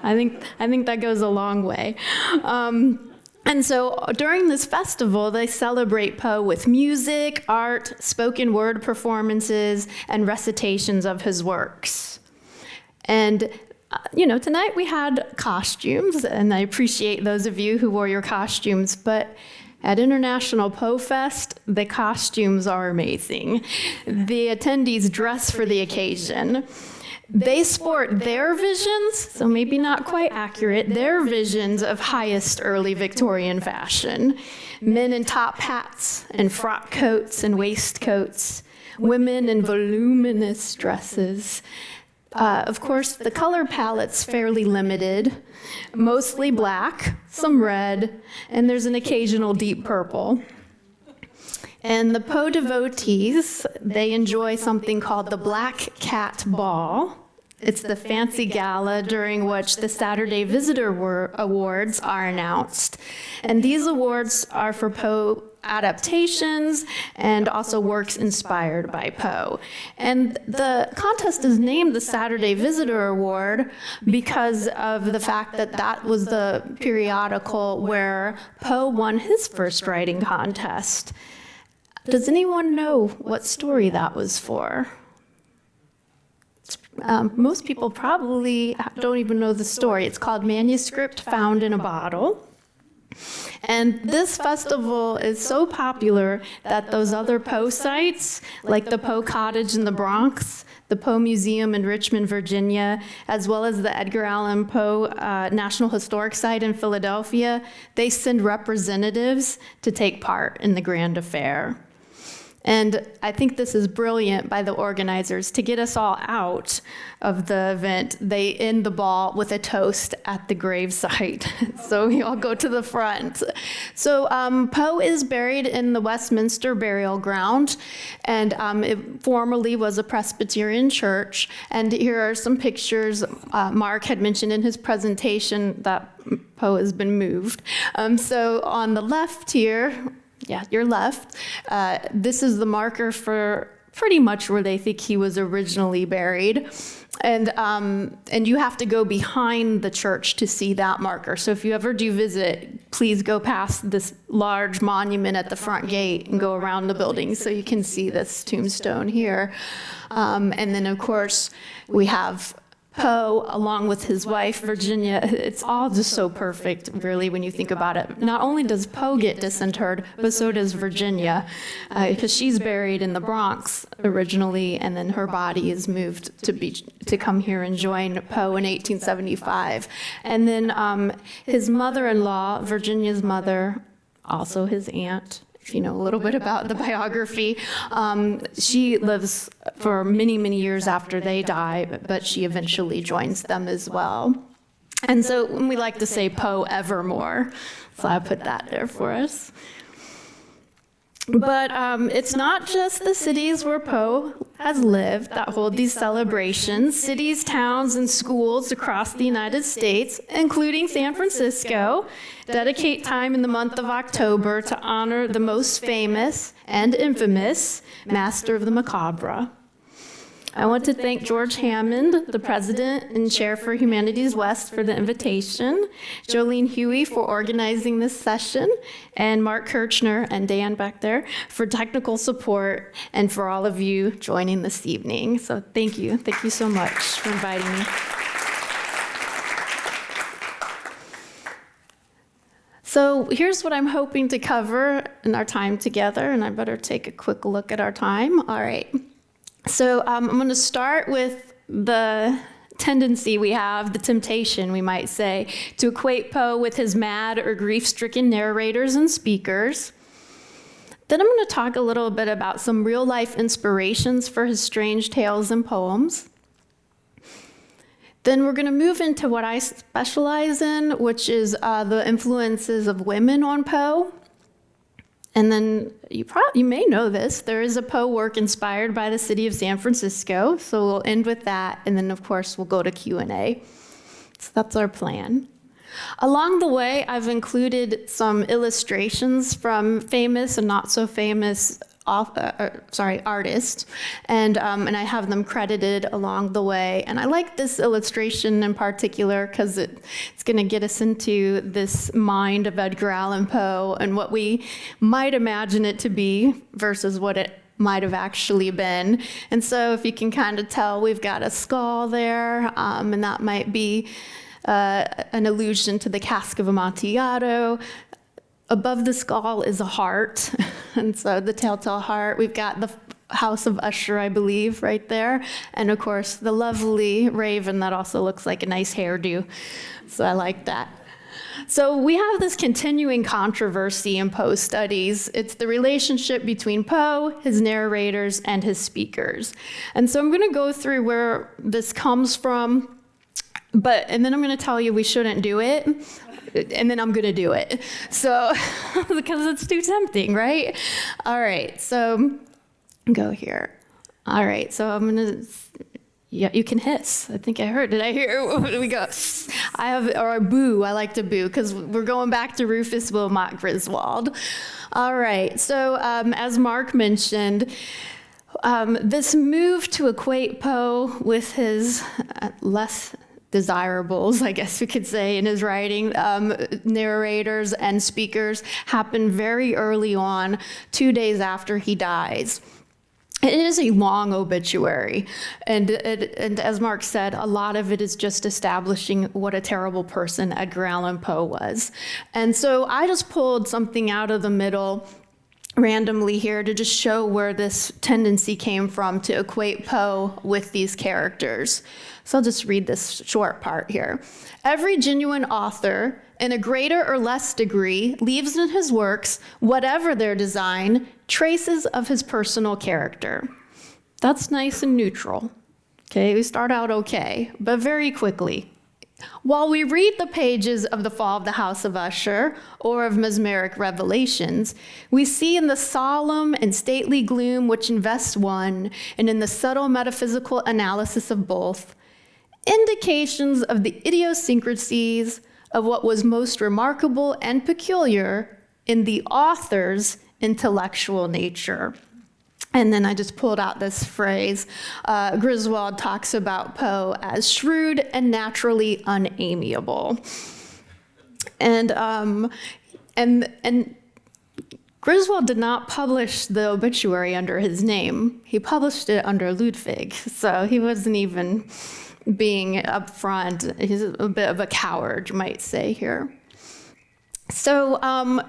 I think that goes a long way. And so during this festival, they celebrate Poe with music, art, spoken word performances, and recitations of his works. And tonight we had costumes, and I appreciate those of you who wore your costumes, but at International Poe Fest, the costumes are amazing. The attendees dress for the occasion. They sport their visions, so maybe not quite accurate, their visions of highest early Victorian fashion. Men in top hats and frock coats and waistcoats, women in voluminous dresses. Of course, the color palette's fairly limited, mostly black, some red, and there's an occasional deep purple. And the Poe devotees, they enjoy something called the Black Cat Ball. It's the fancy gala during which the Saturday Visitor Awards are announced. And these awards are for Poe adaptations and also works inspired by Poe. And the contest is named the Saturday Visitor Award because of the fact that that was the periodical where Poe won his first writing contest. Does anyone know what story that was for? Most people probably don't even know the story. It's called Manuscript Found in a Bottle. And this festival is so popular that those other Poe sites, like the Poe Cottage in the Bronx, the Poe Museum in Richmond, Virginia, as well as the Edgar Allan Poe National Historic Site in Philadelphia, they send representatives to take part in the grand affair. And I think this is brilliant by the organizers. To get us all out of the event, they end the ball with a toast at the gravesite. So we all go to the front. So Poe is buried in the Westminster Burial Ground, and it formerly was a Presbyterian church. And here are some pictures. Mark had mentioned in his presentation that Poe has been moved. So on the left here, yeah, your left. This is the marker for pretty much where they think he was originally buried. And you have to go behind the church to see that marker. So if you ever do visit, please go past this large monument at the front gate and go around the building so you can see this tombstone here. And then, of course, we have Poe, along with his wife, Virginia. It's all just so perfect, really, when you think about it. Not only does Poe get disinterred, but so does Virginia, because she's buried in the Bronx originally, and then her body is moved to come here and join Poe in 1875. And then his mother-in-law, Virginia's mother, also his aunt, if you know a little bit about the biography, she lives for many, many years after they die, but she eventually joins them as well. And so we like to say Poe evermore, so I put that there for us. But it's not just the cities where Poe has lived that hold these celebrations. Cities, towns, and schools across the United States, including San Francisco, dedicate time in the month of October to honor the most famous and infamous master of the macabre. I want to thank George Hammond, the president and chair for Humanities West, for the invitation, Jolene Huey for organizing this session, and Mark Kirchner and Dan back there for technical support, and for all of you joining this evening. So thank you. Thank you so much for inviting me. So here's what I'm hoping to cover in our time together, and I better take a quick look at our time. All right. So I'm going to start with the tendency we have, the temptation, we might say, to equate Poe with his mad or grief-stricken narrators and speakers. Then I'm going to talk a little bit about some real-life inspirations for his strange tales and poems. Then we're going to move into what I specialize in, which is the influences of women on Poe. And then you may know this, there is a Poe work inspired by the city of San Francisco, so we'll end with that, and then of course we'll go to Q&A. So that's our plan. Along the way, I've included some illustrations from famous and not so famous artists, and I have them credited along the way. And I like this illustration in particular because it's going to get us into this mind of Edgar Allan Poe and what we might imagine it to be versus what it might have actually been. And so if you can kind of tell, we've got a skull there, and that might be an allusion to the Cask of Amontillado. Above the skull is a heart, and so the telltale heart. We've got the House of Usher, I believe, right there. And of course, the lovely raven that also looks like a nice hairdo. So I like that. So we have this continuing controversy in Poe studies. It's the relationship between Poe, his narrators, and his speakers. And so I'm going to go through where this comes from, and then I'm going to tell you we shouldn't do it. And then I'm going to do it. So, because it's too tempting, right? All right, so go here. All right, so I'm going to, yeah, you can hiss. I think I heard, did I hear? We go. Or boo, I like to boo, because we're going back to Rufus Wilmot Griswold. All right, so as Mark mentioned, this move to equate Poe with his less desirables, I guess we could say, in his writing, narrators and speakers, happened very early on, 2 days after he dies. It is a long obituary, and as Mark said, a lot of it is just establishing what a terrible person Edgar Allan Poe was. And so I just pulled something out of the middle randomly here to just show where this tendency came from to equate Poe with these characters. So I'll just read this short part here. Every genuine author, in a greater or less degree, leaves in his works, whatever their design, traces of his personal character. That's nice and neutral. Okay, we start out okay, but very quickly. While we read the pages of The Fall of the House of Usher or of Mesmeric Revelations, we see in the solemn and stately gloom which invests one, and in the subtle metaphysical analysis of both, indications of the idiosyncrasies of what was most remarkable and peculiar in the author's intellectual nature. And then I just pulled out this phrase. Griswold talks about Poe as shrewd and naturally unamiable. And Griswold did not publish the obituary under his name. He published it under Ludwig, so he wasn't even being upfront. He's a bit of a coward, you might say here. So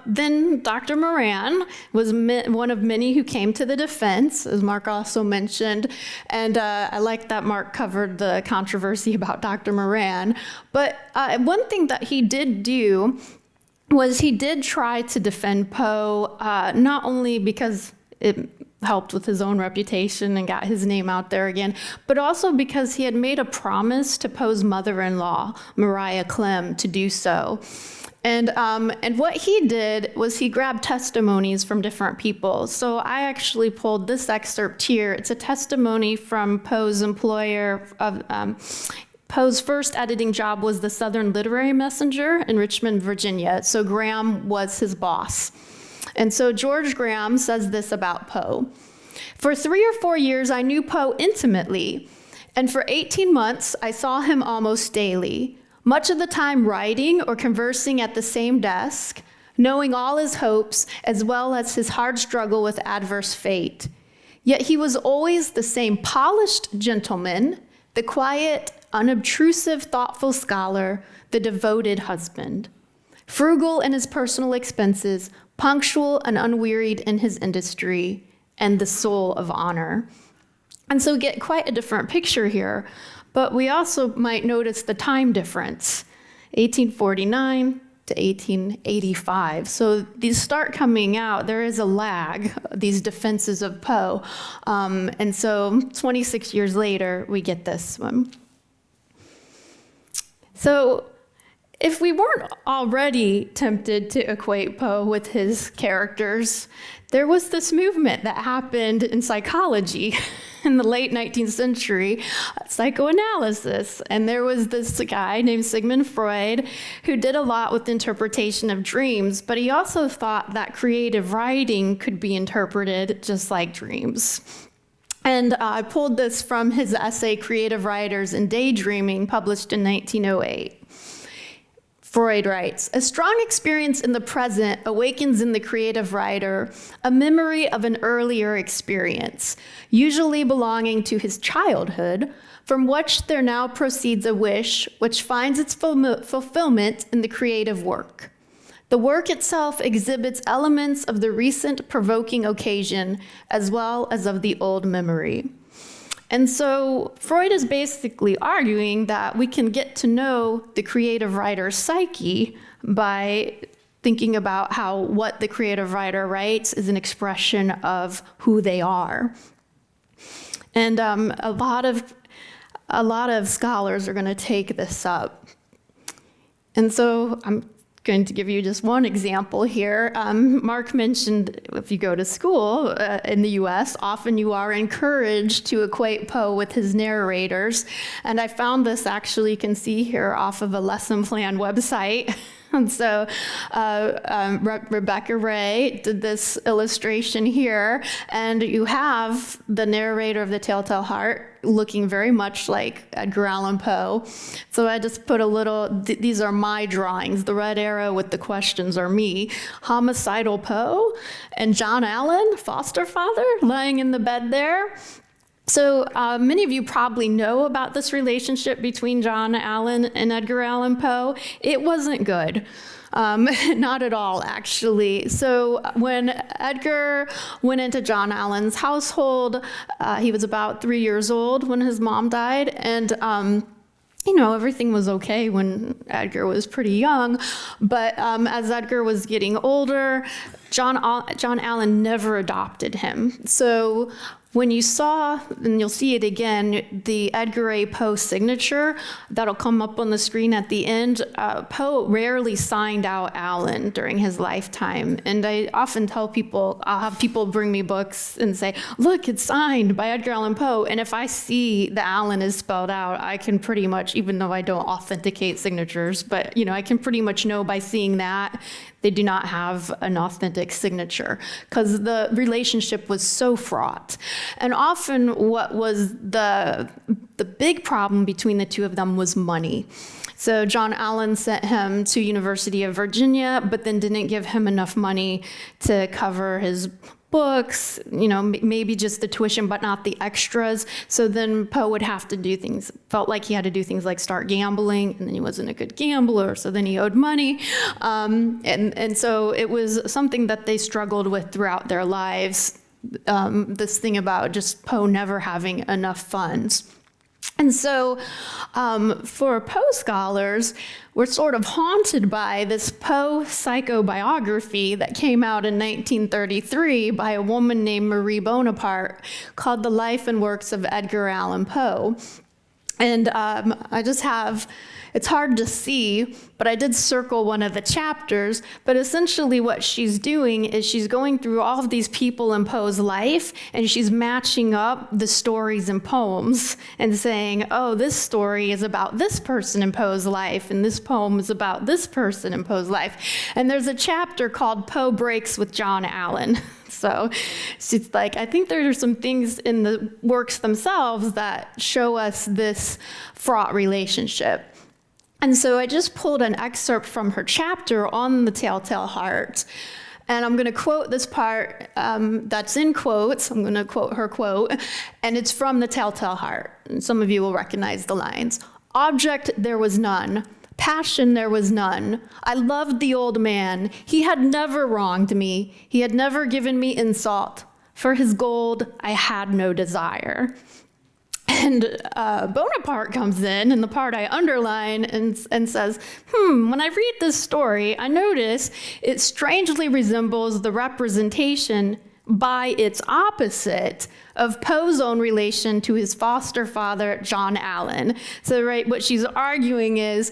then Dr. Moran was one of many who came to the defense, as Mark also mentioned. And I like that Mark covered the controversy about Dr. Moran. But one thing that he did do was he did try to defend Poe, not only because it helped with his own reputation and got his name out there again, but also because he had made a promise to Poe's mother-in-law, Maria Clem, to do so. And what he did was he grabbed testimonies from different people. So I actually pulled this excerpt here. It's a testimony from Poe's employer. Poe's first editing job was the Southern Literary Messenger in Richmond, Virginia. So Graham was his boss. And so George Graham says this about Poe. For 3 or 4 years, I knew Poe intimately. And for 18 months, I saw him almost daily. Much of the time writing or conversing at the same desk, knowing all his hopes as well as his hard struggle with adverse fate. Yet he was always the same polished gentleman, the quiet, unobtrusive, thoughtful scholar, the devoted husband. Frugal in his personal expenses, punctual and unwearied in his industry, and the soul of honor. And so we get quite a different picture here. But we also might notice the time difference, 1849 to 1885. So these start coming out, there is a lag, these defenses of Poe. And so 26 years later, we get this one. So if we weren't already tempted to equate Poe with his characters, there was this movement that happened in psychology in the late 19th century, psychoanalysis. And there was this guy named Sigmund Freud who did a lot with interpretation of dreams, but he also thought that creative writing could be interpreted just like dreams. And I pulled this from his essay, Creative Writers and Daydreaming, published in 1908. Freud writes, a strong experience in the present awakens in the creative writer a memory of an earlier experience, usually belonging to his childhood, from which there now proceeds a wish which finds its fulfillment in the creative work. The work itself exhibits elements of the recent provoking occasion as well as of the old memory. And so Freud is basically arguing that we can get to know the creative writer's psyche by thinking about how what the creative writer writes is an expression of who they are. And a lot of scholars are going to take this up. And so I'm going to give you just one example here. Mark mentioned if you go to school in the US, often you are encouraged to equate Poe with his narrators. And I found this actually, you can see here off of a lesson plan website. And so Rebecca Ray did this illustration here, and you have the narrator of The Telltale Heart looking very much like Edgar Allan Poe. So I just put a little, these are my drawings. The red arrow with the questions are me. Homicidal Poe and John Allen, foster father, lying in the bed there. So many of you probably know about this relationship between John Allen and Edgar Allan Poe. It wasn't good. Not at all, actually. So when Edgar went into John Allen's household, he was about 3 years old when his mom died. And everything was okay when Edgar was pretty young. But as Edgar was getting older, John Allen never adopted him. So when you saw, and you'll see it again, the Edgar A. Poe signature, that'll come up on the screen at the end, Poe rarely signed out Allen during his lifetime. And I often tell people, I'll have people bring me books and say, look, it's signed by Edgar Allan Poe. And if I see the Allen is spelled out, I can pretty much, even though I don't authenticate signatures, but I can pretty much know by seeing that they do not have an authentic signature because the relationship was so fraught. And often what was the big problem between the two of them was money. So John Allen sent him to University of Virginia, but then didn't give him enough money to cover his books, maybe just the tuition, but not the extras. So then Poe would have to do things, felt like he had to do things like start gambling, and then he wasn't a good gambler, so then he owed money. And so it was something that they struggled with throughout their lives, this thing about just Poe never having enough funds. And so for Poe scholars, we're sort of haunted by this Poe psychobiography that came out in 1933 by a woman named Marie Bonaparte called The Life and Works of Edgar Allan Poe. And I just have, it's hard to see, but I did circle one of the chapters. But essentially what she's doing is she's going through all of these people in Poe's life, and she's matching up the stories and poems and saying, oh, this story is about this person in Poe's life, and this poem is about this person in Poe's life. And there's a chapter called Poe Breaks with John Allen. So she's like, I think there are some things in the works themselves that show us this fraught relationship. And so I just pulled an excerpt from her chapter on the Telltale Heart. And I'm going to quote this part that's in quotes. I'm going to quote her quote. And it's from the Telltale Heart. And some of you will recognize the lines. Object, there was none. Passion, there was none. I loved the old man. He had never wronged me. He had never given me insult. For his gold, I had no desire. And Bonaparte comes in the part I underline, and says, when I read this story, I notice it strangely resembles the representation by its opposite of Poe's own relation to his foster father, John Allen. So, right, what she's arguing is,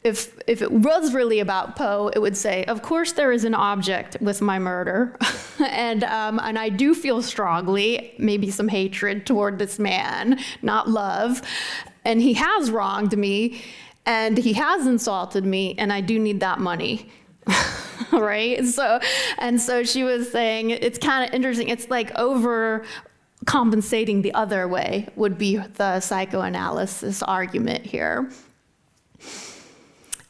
if it was really about Poe, it would say, of course there is an object with my murder, and I do feel strongly, maybe some hatred toward this man, not love, and he has wronged me, and he has insulted me, and I do need that money. Right? So she was saying, it's kind of interesting. It's like overcompensating the other way would be the psychoanalysis argument here.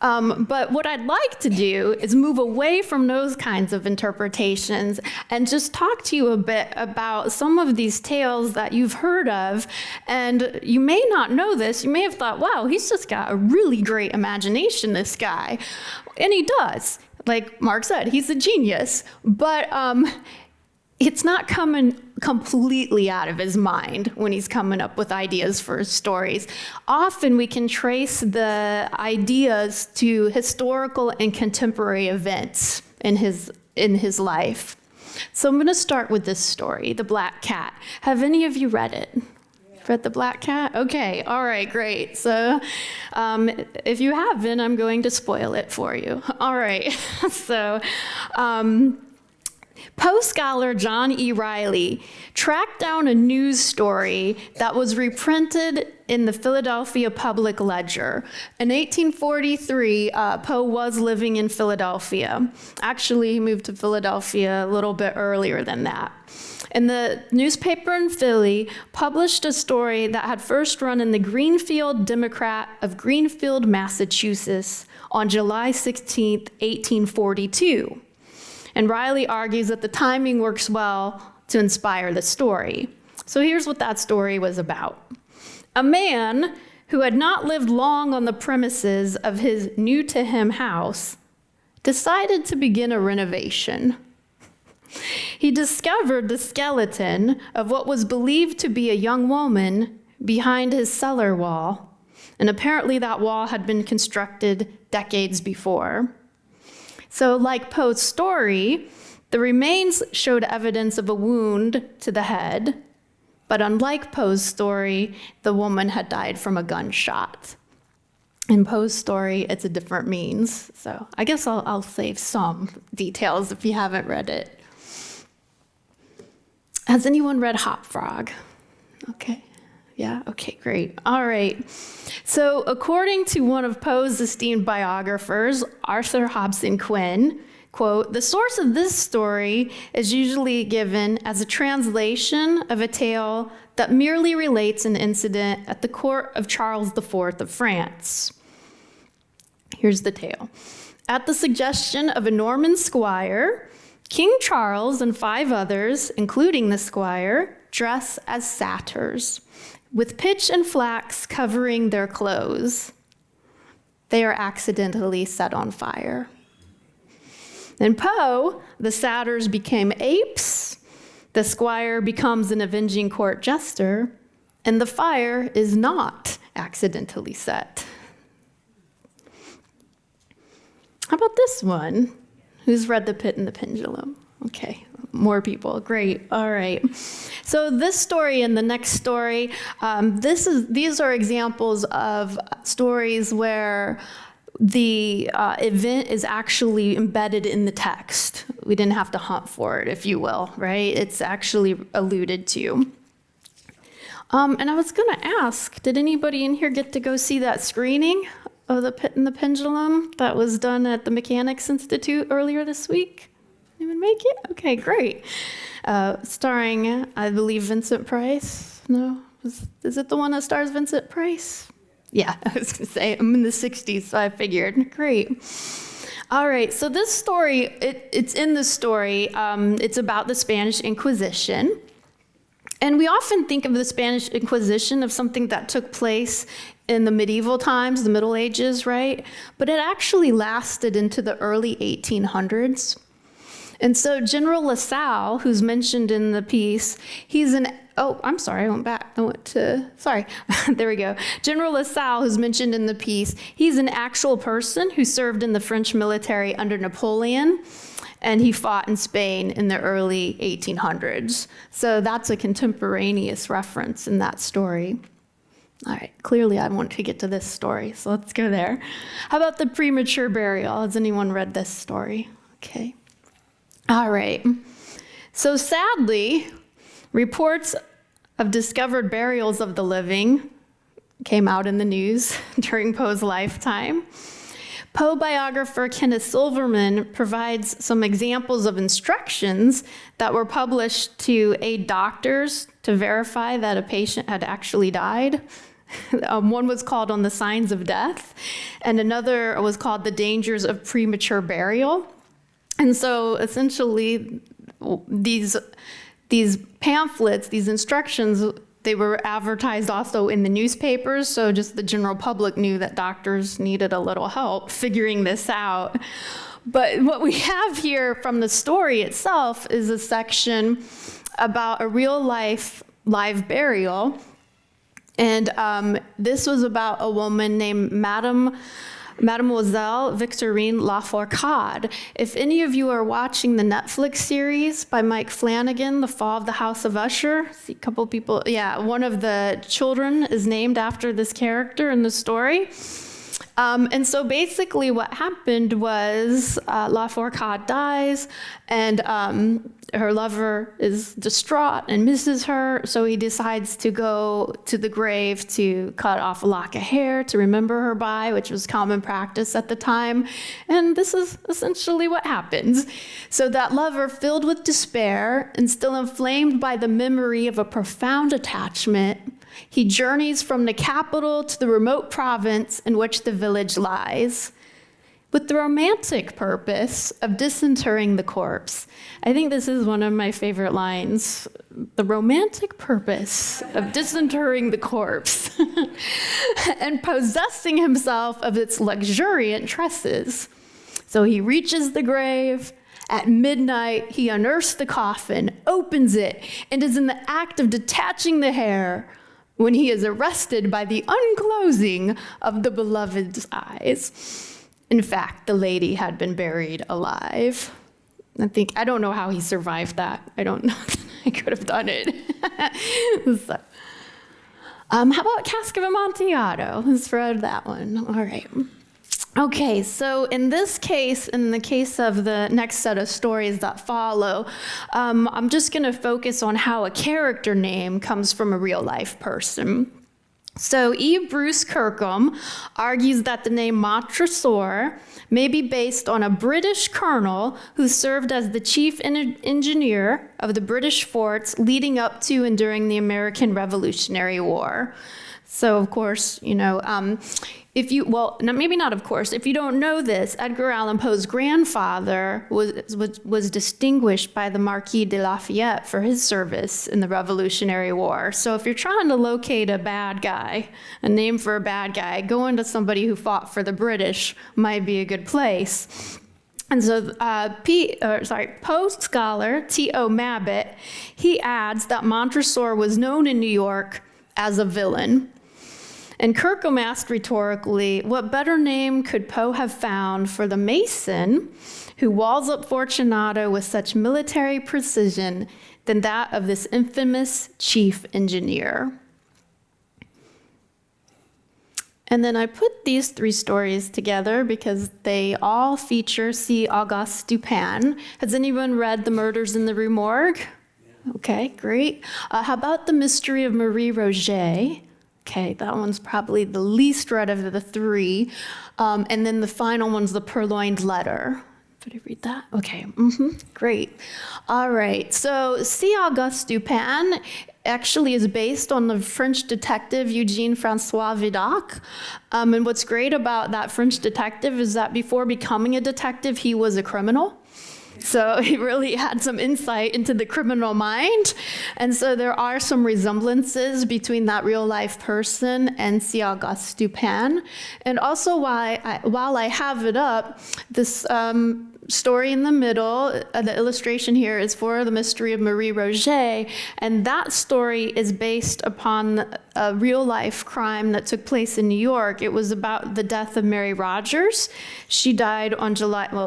But what I'd like to do is move away from those kinds of interpretations and just talk to you a bit about some of these tales that you've heard of. And you may not know this. You may have thought, wow, he's just got a really great imagination, this guy. And he does. Like Mark said, he's a genius. But it's not coming completely out of his mind when he's coming up with ideas for his stories. Often we can trace the ideas to historical and contemporary events in his life. So I'm going to start with this story, The Black Cat. Have any of you read it? Read The Black Cat? Okay, all right, great. So if you haven't, I'm going to spoil it for you. All right, so Poe scholar John E. Reilly tracked down a news story that was reprinted in the Philadelphia Public Ledger. In 1843, Poe was living in Philadelphia. Actually, he moved to Philadelphia a little bit earlier than that. And the newspaper in Philly published a story that had first run in the Greenfield Democrat of Greenfield, Massachusetts on July 16, 1842. And Reilly argues that the timing works well to inspire the story. So here's what that story was about. A man who had not lived long on the premises of his new-to-him house decided to begin a renovation. He discovered the skeleton of what was believed to be a young woman behind his cellar wall, and apparently that wall had been constructed decades before. So like Poe's story, the remains showed evidence of a wound to the head, but unlike Poe's story, the woman had died from a gunshot. In Poe's story, it's a different means. So I guess I'll save some details if you haven't read it. Has anyone read Hop Frog? Okay. Yeah, okay, great. All right. So according to one of Poe's esteemed biographers, Arthur Hobson Quinn, quote, "The source of this story is usually given as a translation of a tale that merely relates an incident at the court of Charles IV of France." Here's the tale. At the suggestion of a Norman squire, King Charles and 5 others, including the squire, dress as satyrs, with pitch and flax covering their clothes. They are accidentally set on fire. In Poe, the satyrs became apes, the squire becomes an avenging court jester, and the fire is not accidentally set. How about this one? Who's read The Pit and the Pendulum? Okay, more people. Great. All right. So this story and the next story, these are examples of stories where the event is actually embedded in the text. We didn't have to hunt for it, if you will, right? It's actually alluded to. And I was going to ask, did anybody in here get to go see that screening of The Pit and the Pendulum that was done at the Mechanics Institute earlier this week? Anyone make it? Okay, great. Starring, I believe, Vincent Price. No? Is it the one that stars Vincent Price? Yeah, I was going to say, I'm in the 60s, so I figured. Great. All right, so this story, it's in the story. It's about the Spanish Inquisition. And we often think of the Spanish Inquisition of something that took place in the medieval times, the Middle Ages, right? But it actually lasted into the early 1800s. And so General LaSalle, who's mentioned in the piece, there we go. General LaSalle, who's mentioned in the piece, he's an actual person who served in the French military under Napoleon, and he fought in Spain in the early 1800s. So that's a contemporaneous reference in that story. All right, clearly I want to get to this story, so let's go there. How about the premature burial? Has anyone read this story? Okay. All right. So sadly, reports of discovered burials of the living came out in the news during Poe's lifetime. Poe biographer Kenneth Silverman provides some examples of instructions that were published to aid doctors to verify that a patient had actually died. One was called On the Signs of Death, and another was called The Dangers of Premature Burial. And so essentially, these pamphlets, these instructions, they were advertised also in the newspapers, so just the general public knew that doctors needed a little help figuring this out. But what we have here from the story itself is a section about a real-life live burial. And this was about a woman named Mademoiselle Victorine Lafourcade. If any of you are watching the Netflix series by Mike Flanagan, The Fall of the House of Usher, see a couple people, one of the children is named after this character in the story. And so basically what happened was Lafourcade dies, and her lover is distraught and misses her, so he decides to go to the grave to cut off a lock of hair to remember her by, which was common practice at the time. And this is essentially what happens. So that lover, filled with despair and still inflamed by the memory of a profound attachment, he journeys from the capital to the remote province in which the village lies, with the romantic purpose of disinterring the corpse. I think this is one of my favorite lines. The romantic purpose of disinterring the corpse and possessing himself of its luxuriant tresses. So he reaches the grave. At midnight, he unearths the coffin, opens it, and is in the act of detaching the hair when he is arrested by the unclosing of the beloved's eyes. In fact, the lady had been buried alive. I don't know how he survived that. I don't know if I could have done it. So, how about Cask of Amontillado? Who's read that one? All right. Okay, so in this case, in the case of the next set of stories that follow, I'm just going to focus on how a character name comes from a real life person. So E. Bruce Kirkham argues that the name Montresor may be based on a British colonel who served as the chief engineer of the British forts leading up to and during the American Revolutionary War. So, of course, if you, maybe not of course, if you don't know this, Edgar Allan Poe's grandfather was distinguished by the Marquis de Lafayette for his service in the Revolutionary War. So if you're trying to locate a bad guy, a name for a bad guy, going to somebody who fought for the British might be a good place. And so Poe scholar T.O. Mabbitt, he adds that Montresor was known in New York as a villain. And Kirkham asked rhetorically, what better name could Poe have found for the Mason who walls up Fortunato with such military precision than that of this infamous chief engineer? And then I put these 3 stories together because they all feature C. Auguste Dupin. Has anyone read The Murders in the Rue Morgue? Okay, great. How about The Mystery of Marie Roget? Okay, that one's probably the least read of the 3. And then the final one's The Purloined Letter. Did I read that? Okay, great. All right, so C. Auguste Dupin actually is based on the French detective Eugene Francois Vidocq. And what's great about that French detective is that before becoming a detective, he was a criminal. So he really had some insight into the criminal mind. And so there are some resemblances between that real life person and C. Auguste Dupin. And also while I have it up, this story in the middle, the illustration here is for The Mystery of Marie Roget. And that story is based upon a real life crime that took place in New York. It was about the death of Mary Rogers. She died on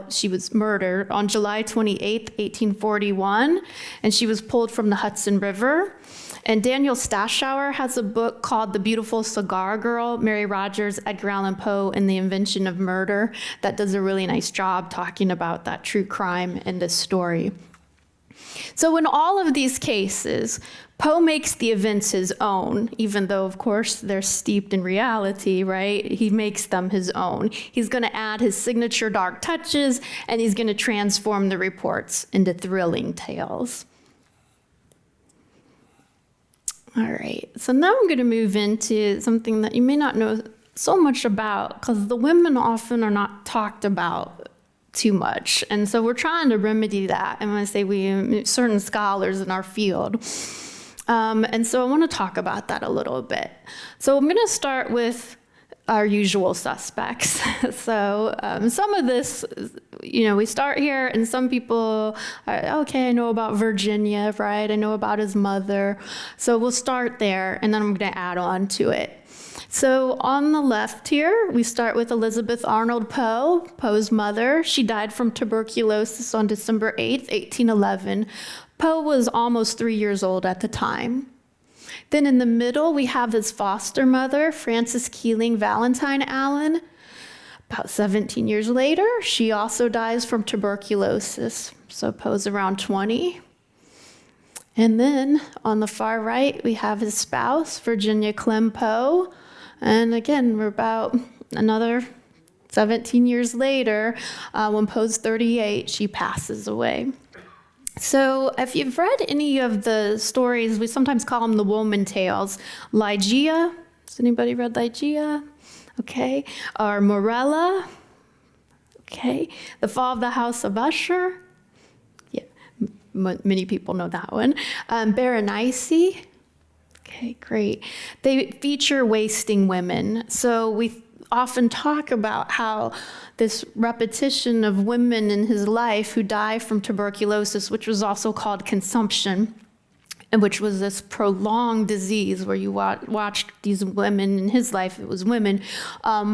she was murdered on July 28th, 1841, and she was pulled from the Hudson River. And Daniel Stashower has a book called The Beautiful Cigar Girl, Mary Rogers, Edgar Allan Poe, and the Invention of Murder that does a really nice job talking about that true crime in this story. So in all of these cases, Poe makes the events his own, even though, of course, they're steeped in reality, right? He makes them his own. He's going to add his signature dark touches, and he's going to transform the reports into thrilling tales. All right, so now I'm going to move into something that you may not know so much about, because the women often are not talked about too much. And so we're trying to remedy that. And when I say we, certain scholars in our field. And so I want to talk about that a little bit. So I'm going to start with our usual suspects. So some of this, we start here, and some people are, okay, I know about Virginia, right? I know about his mother. So we'll start there, and then I'm going to add on to it. So on the left here, we start with Elizabeth Arnold Poe, Poe's mother. She died from tuberculosis on December 8th, 1811. Poe was almost 3 years old at the time. Then in the middle, we have his foster mother, Frances Keeling Valentine Allen. About 17 years later, she also dies from tuberculosis. So Poe's around 20. And then on the far right, we have his spouse, Virginia Clem Poe. And again, we're about another 17 years later. When Poe's 38, she passes away. So if you've read any of the stories, we sometimes call them the woman tales. Ligeia, has anybody read Ligeia? Okay. Or Morella. Okay. The Fall of the House of Usher. Yeah, many people know that one. Berenice. Okay, great. They feature wasting women. So we often talk about how this repetition of women in his life who die from tuberculosis, which was also called consumption, and which was this prolonged disease where you watched these women in his life, it was women,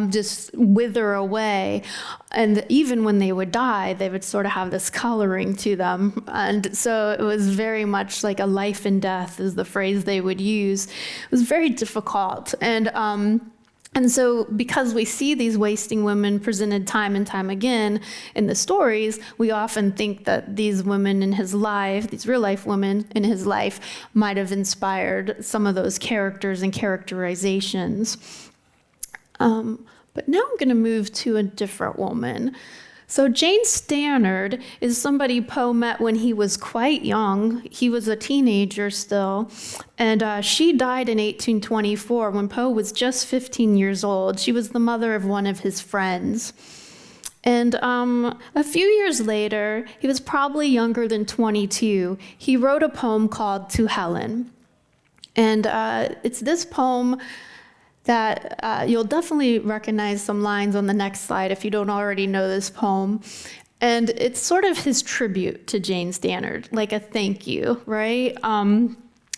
just wither away. And even when they would die, they would sort of have this coloring to them. And so it was very much like a life and death is the phrase they would use. It was very difficult. And And so because we see these wasting women presented time and time again in the stories, we often think that these women in his life, these real life women in his life, might have inspired some of those characters and characterizations. But now I'm going to move to a different woman. So Jane Stannard is somebody Poe met when he was quite young. He was a teenager still, and she died in 1824 when Poe was just 15 years old. She was the mother of one of his friends. And a few years later, he was probably younger than 22, he wrote a poem called To Helen. And it's this poem that you'll definitely recognize some lines on the next slide if you don't already know this poem. And it's sort of his tribute to Jane Stannard, like a thank you, right?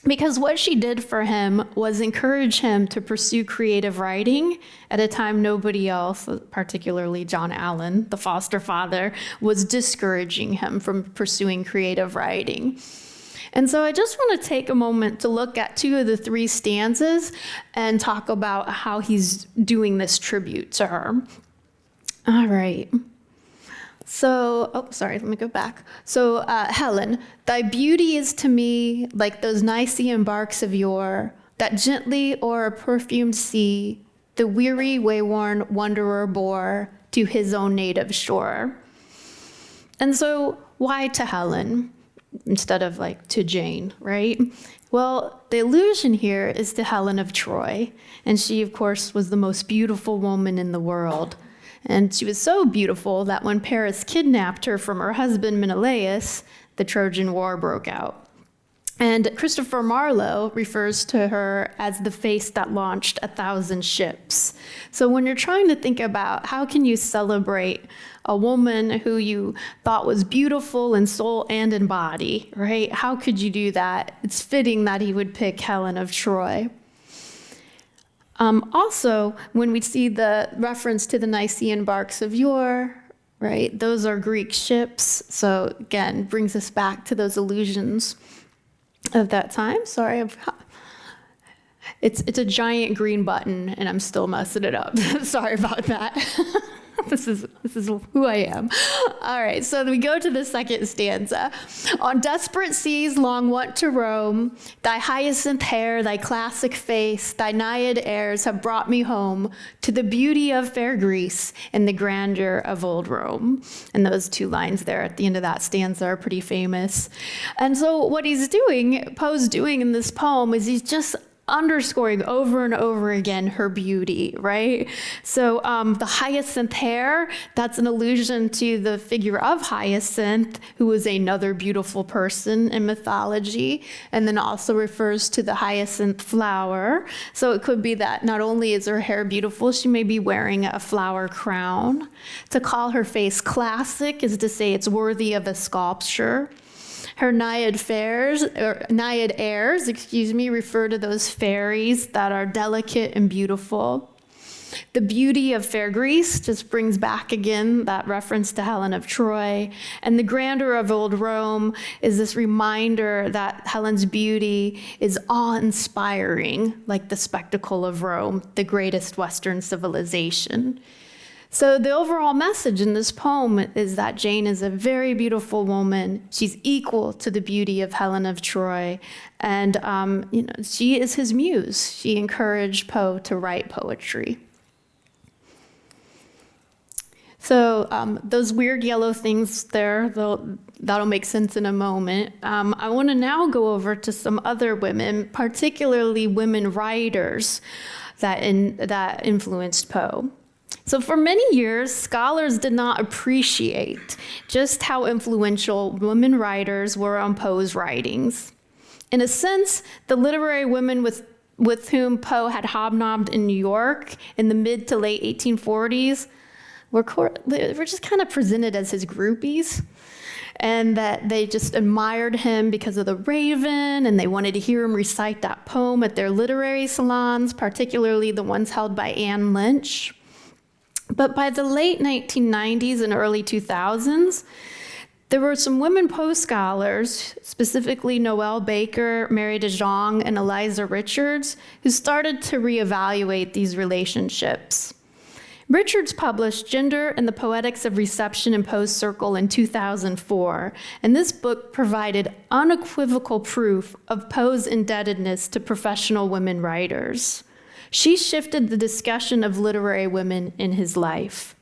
Because what she did for him was encourage him to pursue creative writing at a time nobody else, particularly John Allen, the foster father, was discouraging him from pursuing creative writing. And so I just want to take a moment to look at 2 of the 3 stanzas and talk about how he's doing this tribute to her. All right. So, let me go back. So, Helen, thy beauty is to me like those Nicean barks of yore, that gently o'er a perfumed sea, the weary, wayworn wanderer bore to his own native shore. And so, why to Helen? Instead of like to Jane, right? Well, the allusion here is to Helen of Troy. And she, of course, was the most beautiful woman in the world. And she was so beautiful that when Paris kidnapped her from her husband Menelaus, the Trojan War broke out. And Christopher Marlowe refers to her as the face that launched 1,000 ships. So when you're trying to think about how can you celebrate a woman who you thought was beautiful in soul and in body, right? How could you do that? It's fitting that he would pick Helen of Troy. Also, when we see the reference to the Nicean barks of yore, right? Those are Greek ships. So again, brings us back to those allusions of that time. Sorry, it's a giant green button and I'm still messing it up. Sorry about that. This is who I am. All right, so we go to the second stanza. On desperate seas long wont to roam, thy hyacinth hair, thy classic face, thy Naiad airs have brought me home to the beauty of fair Greece and the grandeur of old Rome. And those 2 lines there at the end of that stanza are pretty famous. And so what Poe's doing in this poem is he's just underscoring over and over again her beauty, right? So the hyacinth hair, that's an allusion to the figure of Hyacinth, who was another beautiful person in mythology, and then also refers to the hyacinth flower. So it could be that not only is her hair beautiful, she may be wearing a flower crown. To call her face classic is to say it's worthy of a sculpture. Her Naiad airs, refer to those fairies that are delicate and beautiful. The beauty of fair Greece just brings back again that reference to Helen of Troy. And the grandeur of old Rome is this reminder that Helen's beauty is awe-inspiring, like the spectacle of Rome, the greatest Western civilization. So the overall message in this poem is that Jane is a very beautiful woman. She's equal to the beauty of Helen of Troy. And she is his muse. She encouraged Poe to write poetry. So those weird yellow things there, that'll make sense in a moment. I want to now go over to some other women, particularly women writers that influenced Poe. So for many years, scholars did not appreciate just how influential women writers were on Poe's writings. In a sense, the literary women with whom Poe had hobnobbed in New York in the mid to late 1840s were just kind of presented as his groupies, and that they just admired him because of The Raven, and they wanted to hear him recite that poem at their literary salons, particularly the ones held by Anne Lynch. But by the late 1990s and early 2000s, There were some women Poe scholars, specifically Noelle Baker, Mary DeJong, and Eliza Richards, who started to reevaluate these relationships. Richards published Gender and the Poetics of Reception in Poe's Circle in 2004, and this book provided unequivocal proof of Poe's indebtedness to professional women writers. She shifted the discussion of literary women in his life.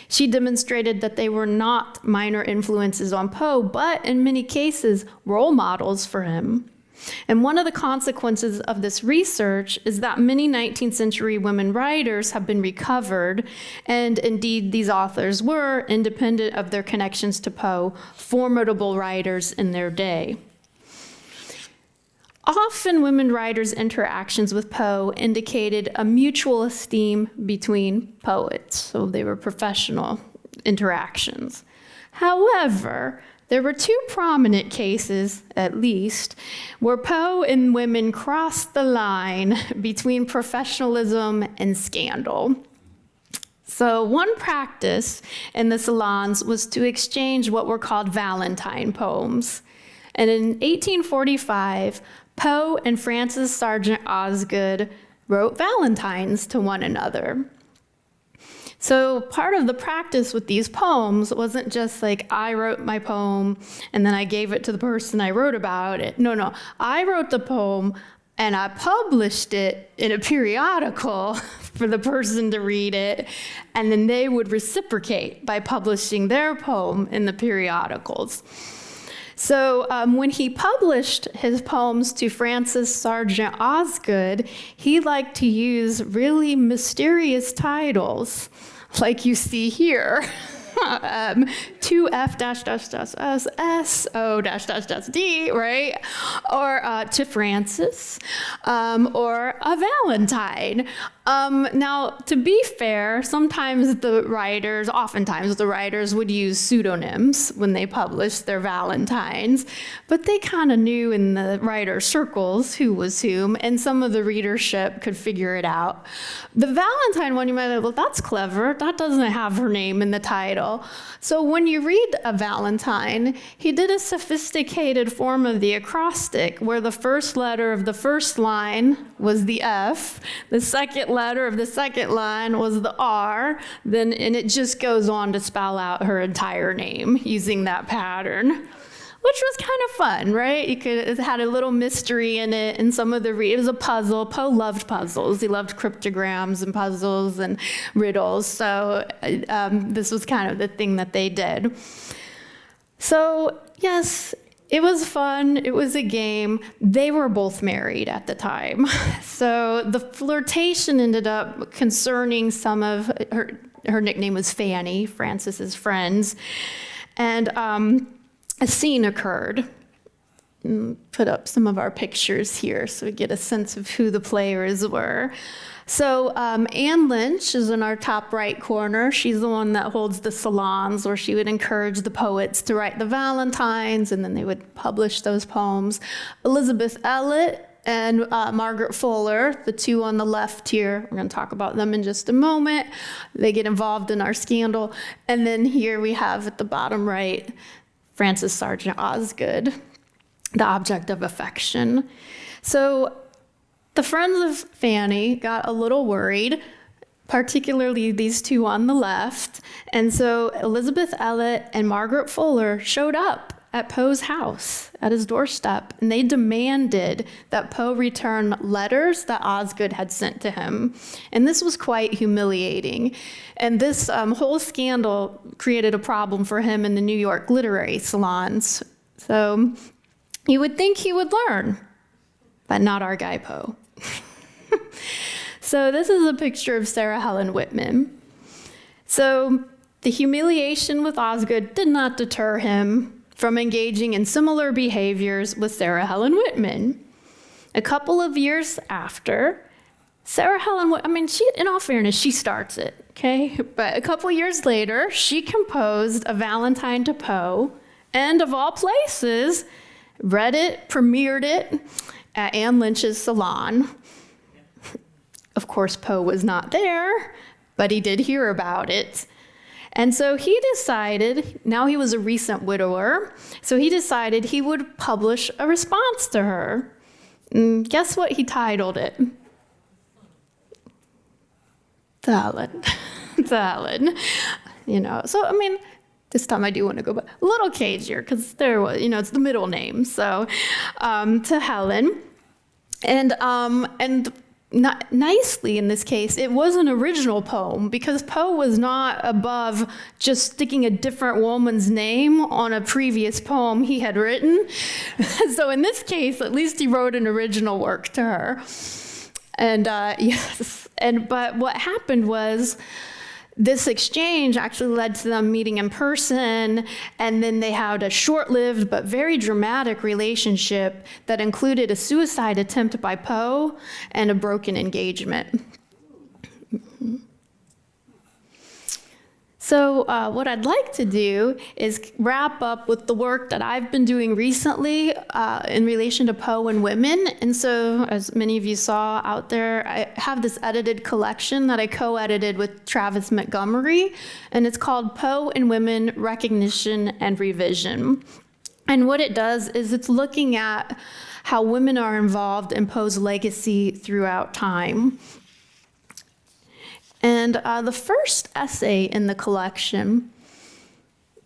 She demonstrated that they were not minor influences on Poe, but in many cases, role models for him. And one of the consequences of this research is that many 19th century women writers have been recovered, and indeed these authors were, independent of their connections to Poe, formidable writers in their day. Often women writers' interactions with Poe indicated a mutual esteem between poets, so they were professional interactions. However, there were two prominent cases, at least, where Poe and women crossed the line between professionalism and scandal. So one practice in the salons was to exchange what were called Valentine poems. And in 1845, Poe and Frances Sargent Osgood wrote Valentines to one another. So part of the practice with these poems wasn't just like I wrote my poem and then I gave it to the person I wrote about it. No, I wrote the poem and I published it in a periodical for the person to read it, and then they would reciprocate by publishing their poem in the periodicals. So when he published his poems to Frances Sargent Osgood, he liked to use really mysterious titles, like you see here. 2F-S-O-D, right? Or to Francis, or a Valentine. Now, to be fair, oftentimes the writers would use pseudonyms when they published their Valentines, but they kind of knew in the writer circles who was whom, and some of the readership could figure it out. The Valentine one, you might have, well, that's clever. That doesn't have her name in the title. So when you read a Valentine, he did a sophisticated form of the acrostic where the first letter of the first line was the F, the second letter of the second line was the R, and it just goes on to spell out her entire name using that pattern, which was kind of fun, right? It had a little mystery in it, and it was a puzzle. Poe loved puzzles. He loved cryptograms and puzzles and riddles, so this was kind of the thing that they did. So yes, it was fun. It was a game. They were both married at the time. So the flirtation ended up concerning some of her nickname was Fanny, Frances's friends. And a scene occurred. Put up some of our pictures here so we get a sense of who the players were. So Anne Lynch is in our top right corner. She's the one that holds the salons where she would encourage the poets to write the Valentines, and then they would publish those poems. Elizabeth Elliot and Margaret Fuller, the two on the left here, we're going to talk about them in just a moment. They get involved in our scandal. And then here we have at the bottom right, Frances Sargent Osgood, the object of affection. So the friends of Fanny got a little worried, particularly these two on the left. And so Elizabeth Elliot and Margaret Fuller showed up at Poe's house, at his doorstep, and they demanded that Poe return letters that Osgood had sent to him. And this was quite humiliating. And this whole scandal created a problem for him in the New York literary salons. So you would think he would learn, but not our guy Poe. So this is a picture of Sarah Helen Whitman. So the humiliation with Osgood did not deter him from engaging in similar behaviors with Sarah Helen Whitman. A couple of years after, Sarah Helen Whitman, in all fairness, she starts it, okay? But a couple years later, she composed a Valentine to Poe, and of all places, read it, premiered it at Anne Lynch's salon. Of course, Poe was not there, but he did hear about it. And so he decided, now he was a recent widower, so he decided he would publish a response to her. And guess what he titled it? To Helen. To Helen. You know, so I mean, this time I do want to go back a little cagier because there was, you know, it's the middle name. So to Helen. And not nicely in this case, it was an original poem because Poe was not above just sticking a different woman's name on a previous poem he had written. So in this case, at least he wrote an original work to her. And yes, but what happened was this exchange actually led to them meeting in person, and then they had a short-lived but very dramatic relationship that included a suicide attempt by Poe and a broken engagement. So what I'd like to do is wrap up with the work that I've been doing recently in relation to Poe and women. And so, as many of you saw out there, I have this edited collection that I co-edited with Travis Montgomery, and it's called Poe and Women, Recognition and Revision. And what it does is it's looking at how women are involved in Poe's legacy throughout time. And the first essay in the collection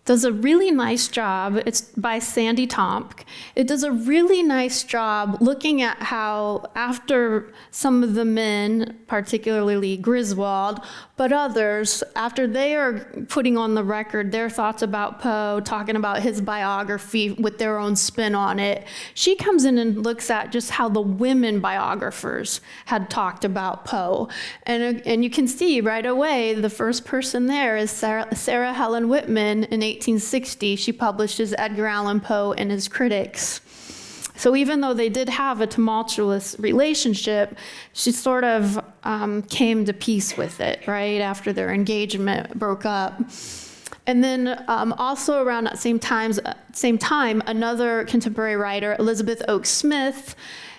does a really nice job. It's by Sandy Tomk. It does a really nice job looking at how after some of the men, particularly Griswold, but others, after they are putting on the record their thoughts about Poe, talking about his biography with their own spin on it, she comes in and looks at just how the women biographers had talked about Poe. And you can see right away, the first person there is Sarah Helen Whitman in 1860. She published as Edgar Allan Poe and His Critics. So even though they did have a tumultuous relationship, she sort of came to peace with it, right, after their engagement broke up. And then also around that same time, another contemporary writer, Elizabeth Oakes Smith,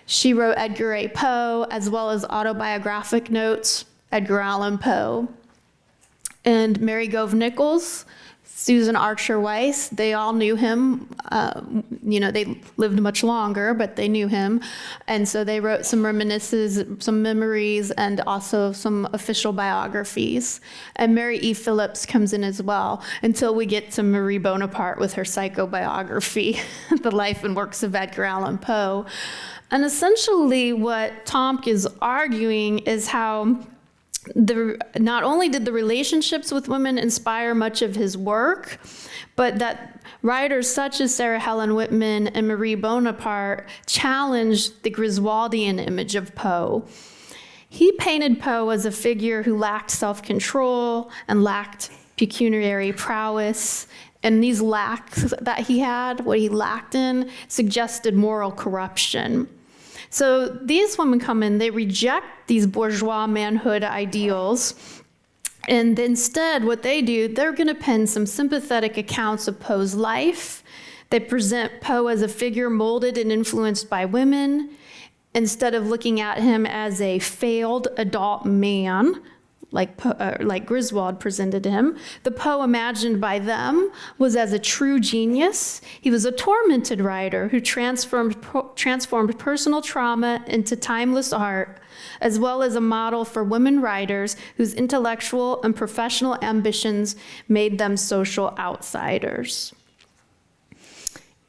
she wrote Edgar A. Poe, as well as autobiographic notes, Edgar Allan Poe. And Mary Gove Nichols, Susan Archer Weiss, they all knew him. They lived much longer, but they knew him. And so they wrote some reminiscences, some memories, and also some official biographies. And Mary E. Phillips comes in as well, until we get to Marie Bonaparte with her psychobiography, The Life and Works of Edgar Allan Poe. And essentially what Tomk is arguing is how not only did the relationships with women inspire much of his work, but that writers such as Sarah Helen Whitman and Marie Bonaparte challenged the Griswoldian image of Poe. He painted Poe as a figure who lacked self-control and lacked pecuniary prowess, and these lacks that he had, what he lacked in, suggested moral corruption. So these women come in, they reject these bourgeois manhood ideals, and instead what they do, they're going to pen some sympathetic accounts of Poe's life. They present Poe as a figure molded and influenced by women, instead of looking at him as a failed adult man, like Griswold presented him. The Poe imagined by them was as a true genius. He was a tormented writer who transformed personal trauma into timeless art, as well as a model for women writers whose intellectual and professional ambitions made them social outsiders.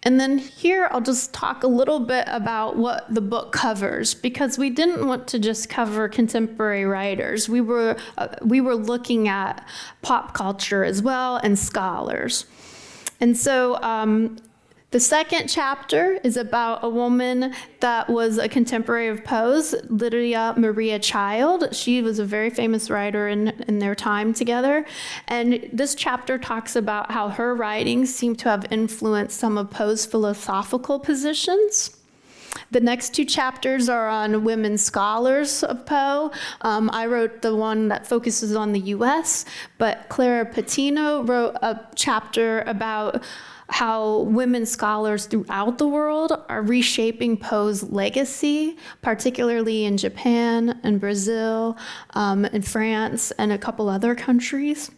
And then here I'll just talk a little bit about what the book covers, because we didn't want to just cover contemporary writers. We were looking at pop culture as well and scholars. And so the second chapter is about a woman that was a contemporary of Poe's, Lydia Maria Child. She was a very famous writer in their time together. And this chapter talks about how her writings seem to have influenced some of Poe's philosophical positions. The next two chapters are on women scholars of Poe. I wrote the one that focuses on the US, but Clara Patino wrote a chapter about how women scholars throughout the world are reshaping Poe's legacy, particularly in Japan and Brazil, and France, and a couple other countries.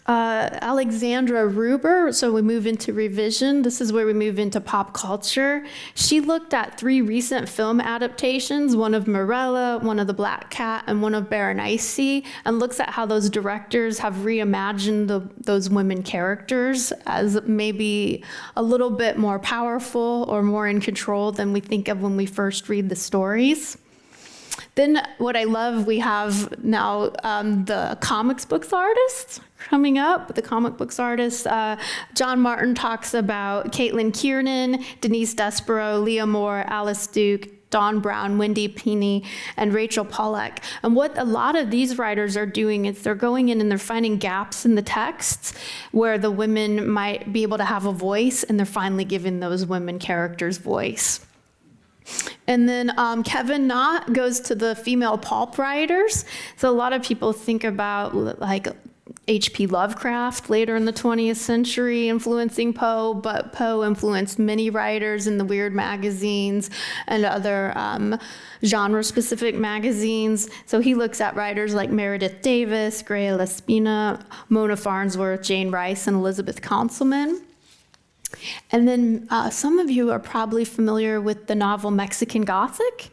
Alexandra Ruber, so we move into revision. This is where we move into pop culture. She looked at 3 recent film adaptations, one of Morella, one of The Black Cat, and one of Berenice, and looks at how those directors have reimagined those women characters as maybe a little bit more powerful or more in control than we think of when we first read the stories. Then what I love, we have now the comics books artists coming up. The comic books artists, John Martin talks about Caitlin Kiernan, Denise Despero, Leah Moore, Alice Duke, Dawn Brown, Wendy Pini, and Rachel Pollack. And what a lot of these writers are doing is they're going in and they're finding gaps in the texts where the women might be able to have a voice, and they're finally giving those women characters voice. And then Kevin Knott goes to the female pulp writers. So a lot of people think about like H.P. Lovecraft later in the 20th century influencing Poe, but Poe influenced many writers in the Weird magazines and other genre-specific magazines. So he looks at writers like Meredith Davis, Greya Lespina, Mona Farnsworth, Jane Rice, and Elizabeth Conselman. And then some of you are probably familiar with the novel Mexican Gothic.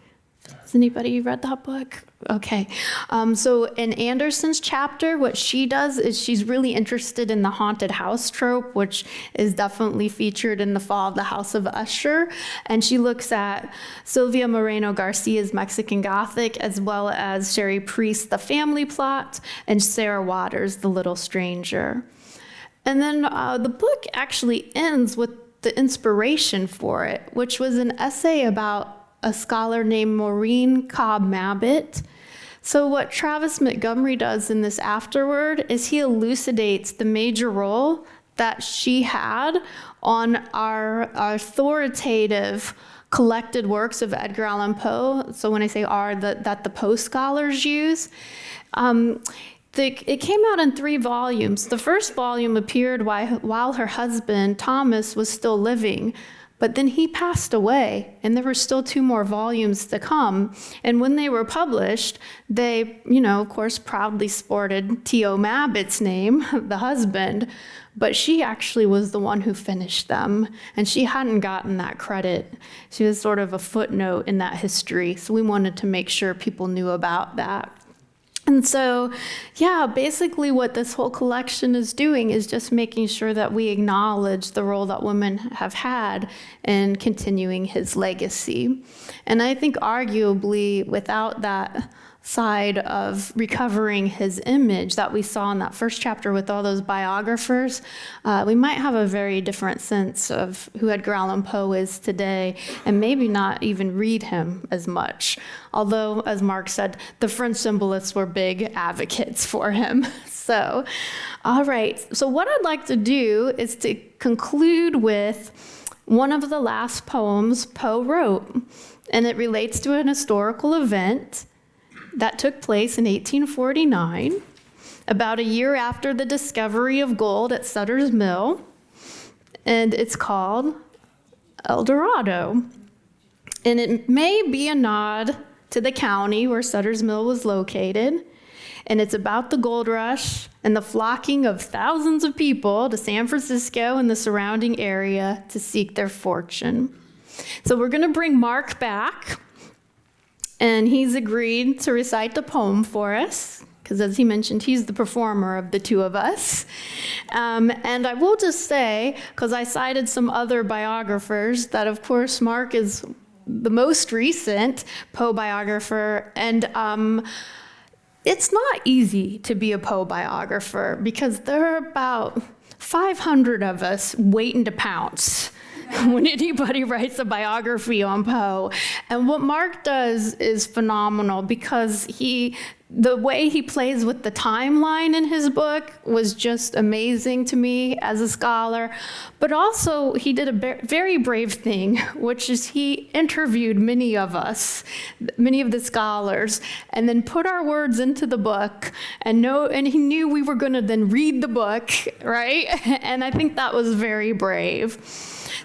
Has anybody read that book? Okay. So in Anderson's chapter, what she does is she's really interested in the haunted house trope, which is definitely featured in The Fall of the House of Usher. And she looks at Sylvia Moreno Garcia's Mexican Gothic, as well as Sherry Priest's The Family Plot, and Sarah Waters' The Little Stranger. And then the book actually ends with the inspiration for it, which was an essay about a scholar named Maureen Cobb Mabbitt. So what Travis Montgomery does in this afterword is he elucidates the major role that she had on our authoritative collected works of Edgar Allan Poe. So when I say "are," that the Poe scholars use. It came out in 3 volumes. The first volume appeared while her husband, Thomas, was still living, but then he passed away, and there were still 2 more volumes to come. And when they were published, they, of course, proudly sported T.O. Mabbitt's name, the husband, but she actually was the one who finished them, and she hadn't gotten that credit. She was sort of a footnote in that history, so we wanted to make sure people knew about that. And so, basically what this whole collection is doing is just making sure that we acknowledge the role that women have had in continuing his legacy. And I think arguably without that side of recovering his image that we saw in that first chapter with all those biographers, we might have a very different sense of who Edgar Allan Poe is today, and maybe not even read him as much. Although, as Mark said, the French symbolists were big advocates for him. So, all right. So what I'd like to do is to conclude with one of the last poems Poe wrote, and it relates to an historical event that took place in 1849, about a year after the discovery of gold at Sutter's Mill, and it's called El Dorado. And it may be a nod to the county where Sutter's Mill was located, and it's about the gold rush and the flocking of thousands of people to San Francisco and the surrounding area to seek their fortune. So we're going to bring Mark back, and he's agreed to recite the poem for us, because as he mentioned, he's the performer of the 2 of us. And I will just say, because I cited some other biographers, that of course Mark is the most recent Poe biographer, and it's not easy to be a Poe biographer because there are about 500 of us waiting to pounce when anybody writes a biography on Poe. And what Mark does is phenomenal because the way he plays with the timeline in his book was just amazing to me as a scholar. But also he did a very brave thing, which is he interviewed many of us, many of the scholars, and then put our words into the book, and he knew we were going to then read the book, right? And I think that was very brave.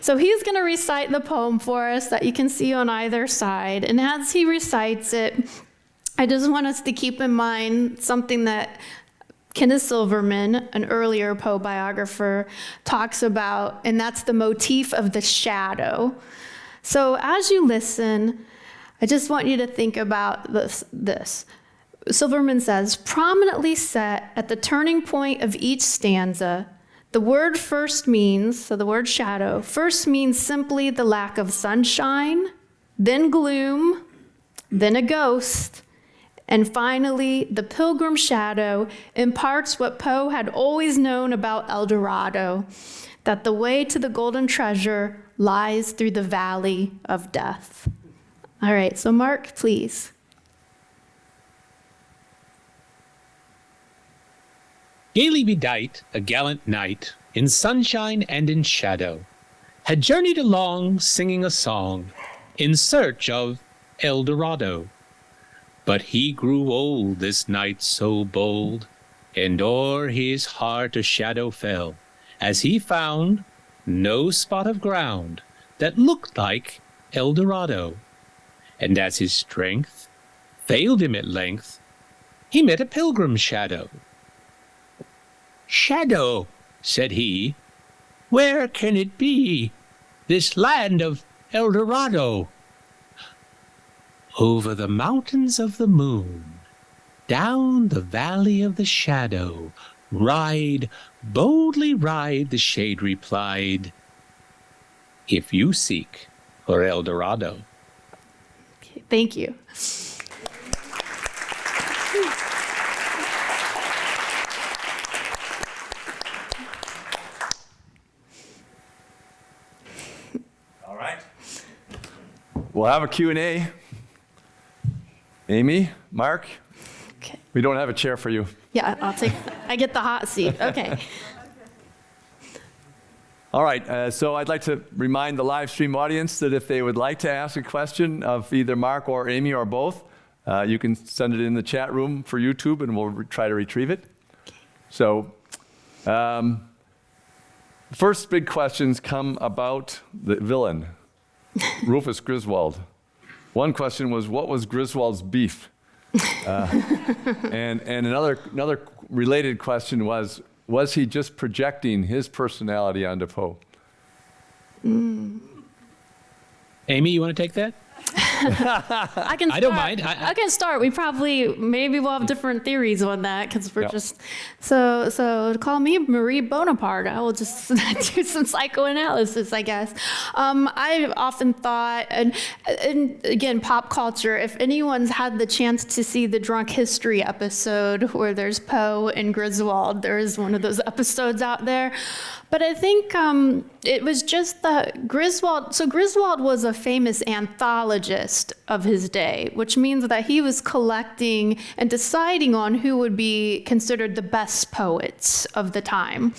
So he's going to recite the poem for us that you can see on either side. And as he recites it, I just want us to keep in mind something that Kenneth Silverman, an earlier Poe biographer, talks about, and that's the motif of the shadow. So as you listen, I just want you to think about this. Silverman says, prominently set at the turning point of each stanza, the word first means, so the word shadow, first means simply the lack of sunshine, then gloom, then a ghost, and finally, the pilgrim shadow imparts what Poe had always known about El Dorado, that the way to the golden treasure lies through the valley of death. All right, so Mark, please. Gaily bedight, a gallant knight, in sunshine and in shadow, had journeyed along singing a song in search of El Dorado. But he grew old, this knight so bold, and o'er his heart a shadow fell, as he found no spot of ground that looked like El Dorado. And as his strength failed him at length, he met a pilgrim shadow. Shadow, said he, where can it be, this land of El Dorado? Over the mountains of the moon, down the valley of the shadow, boldly ride, the shade replied, if you seek for El Dorado. Okay, thank you. All right. We'll have a Q&A. Amy, Mark, Okay. we don't have a chair for you. Yeah, I get the hot seat. Okay. All right, so I'd like to remind the live stream audience that if they would like to ask a question of either Mark or Amy or both, you can send it in the chat room for YouTube and we'll try to retrieve it. So first big questions come about the villain, Rufus Griswold. One question was, what was Griswold's beef? And another related question was he just projecting his personality onto Poe? Amy, you want to take that? I can start. I don't mind. I can start. Maybe we'll have different theories on that because we're Yep. just so call me Marie Bonaparte. I will just do some psychoanalysis, I guess. I've often thought, and again, pop culture. If anyone's had the chance to see the Drunk History episode where there's Poe and Griswold, there is one of those episodes out there. But I think it was just that Griswold was a famous anthologist of his day, which means that he was collecting and deciding on who would be considered the best poets of the time.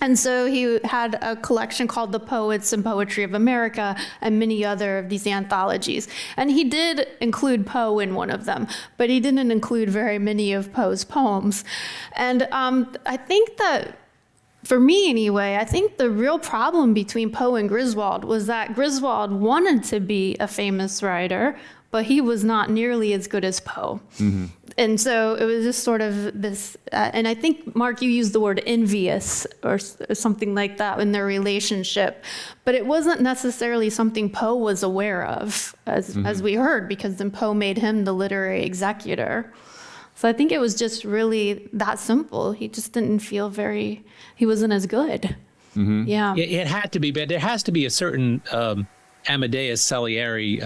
And so he had a collection called The Poets and Poetry of America and many other of these anthologies. And he did include Poe in one of them, but he didn't include very many of Poe's poems. And I think that, for me anyway, I think the real problem between Poe and Griswold was that Griswold wanted to be a famous writer, but he was not nearly as good as Poe. Mm-hmm. And so it was just sort of this, and I think, Mark, you used the word envious or something like that in their relationship, but it wasn't necessarily something Poe was aware of, as we heard, because then Poe made him the literary executor. So I think it was just really that simple. He just didn't feel he wasn't as good. Mm-hmm. Yeah. It had to be, but there has to be a certain Amadeus Salieri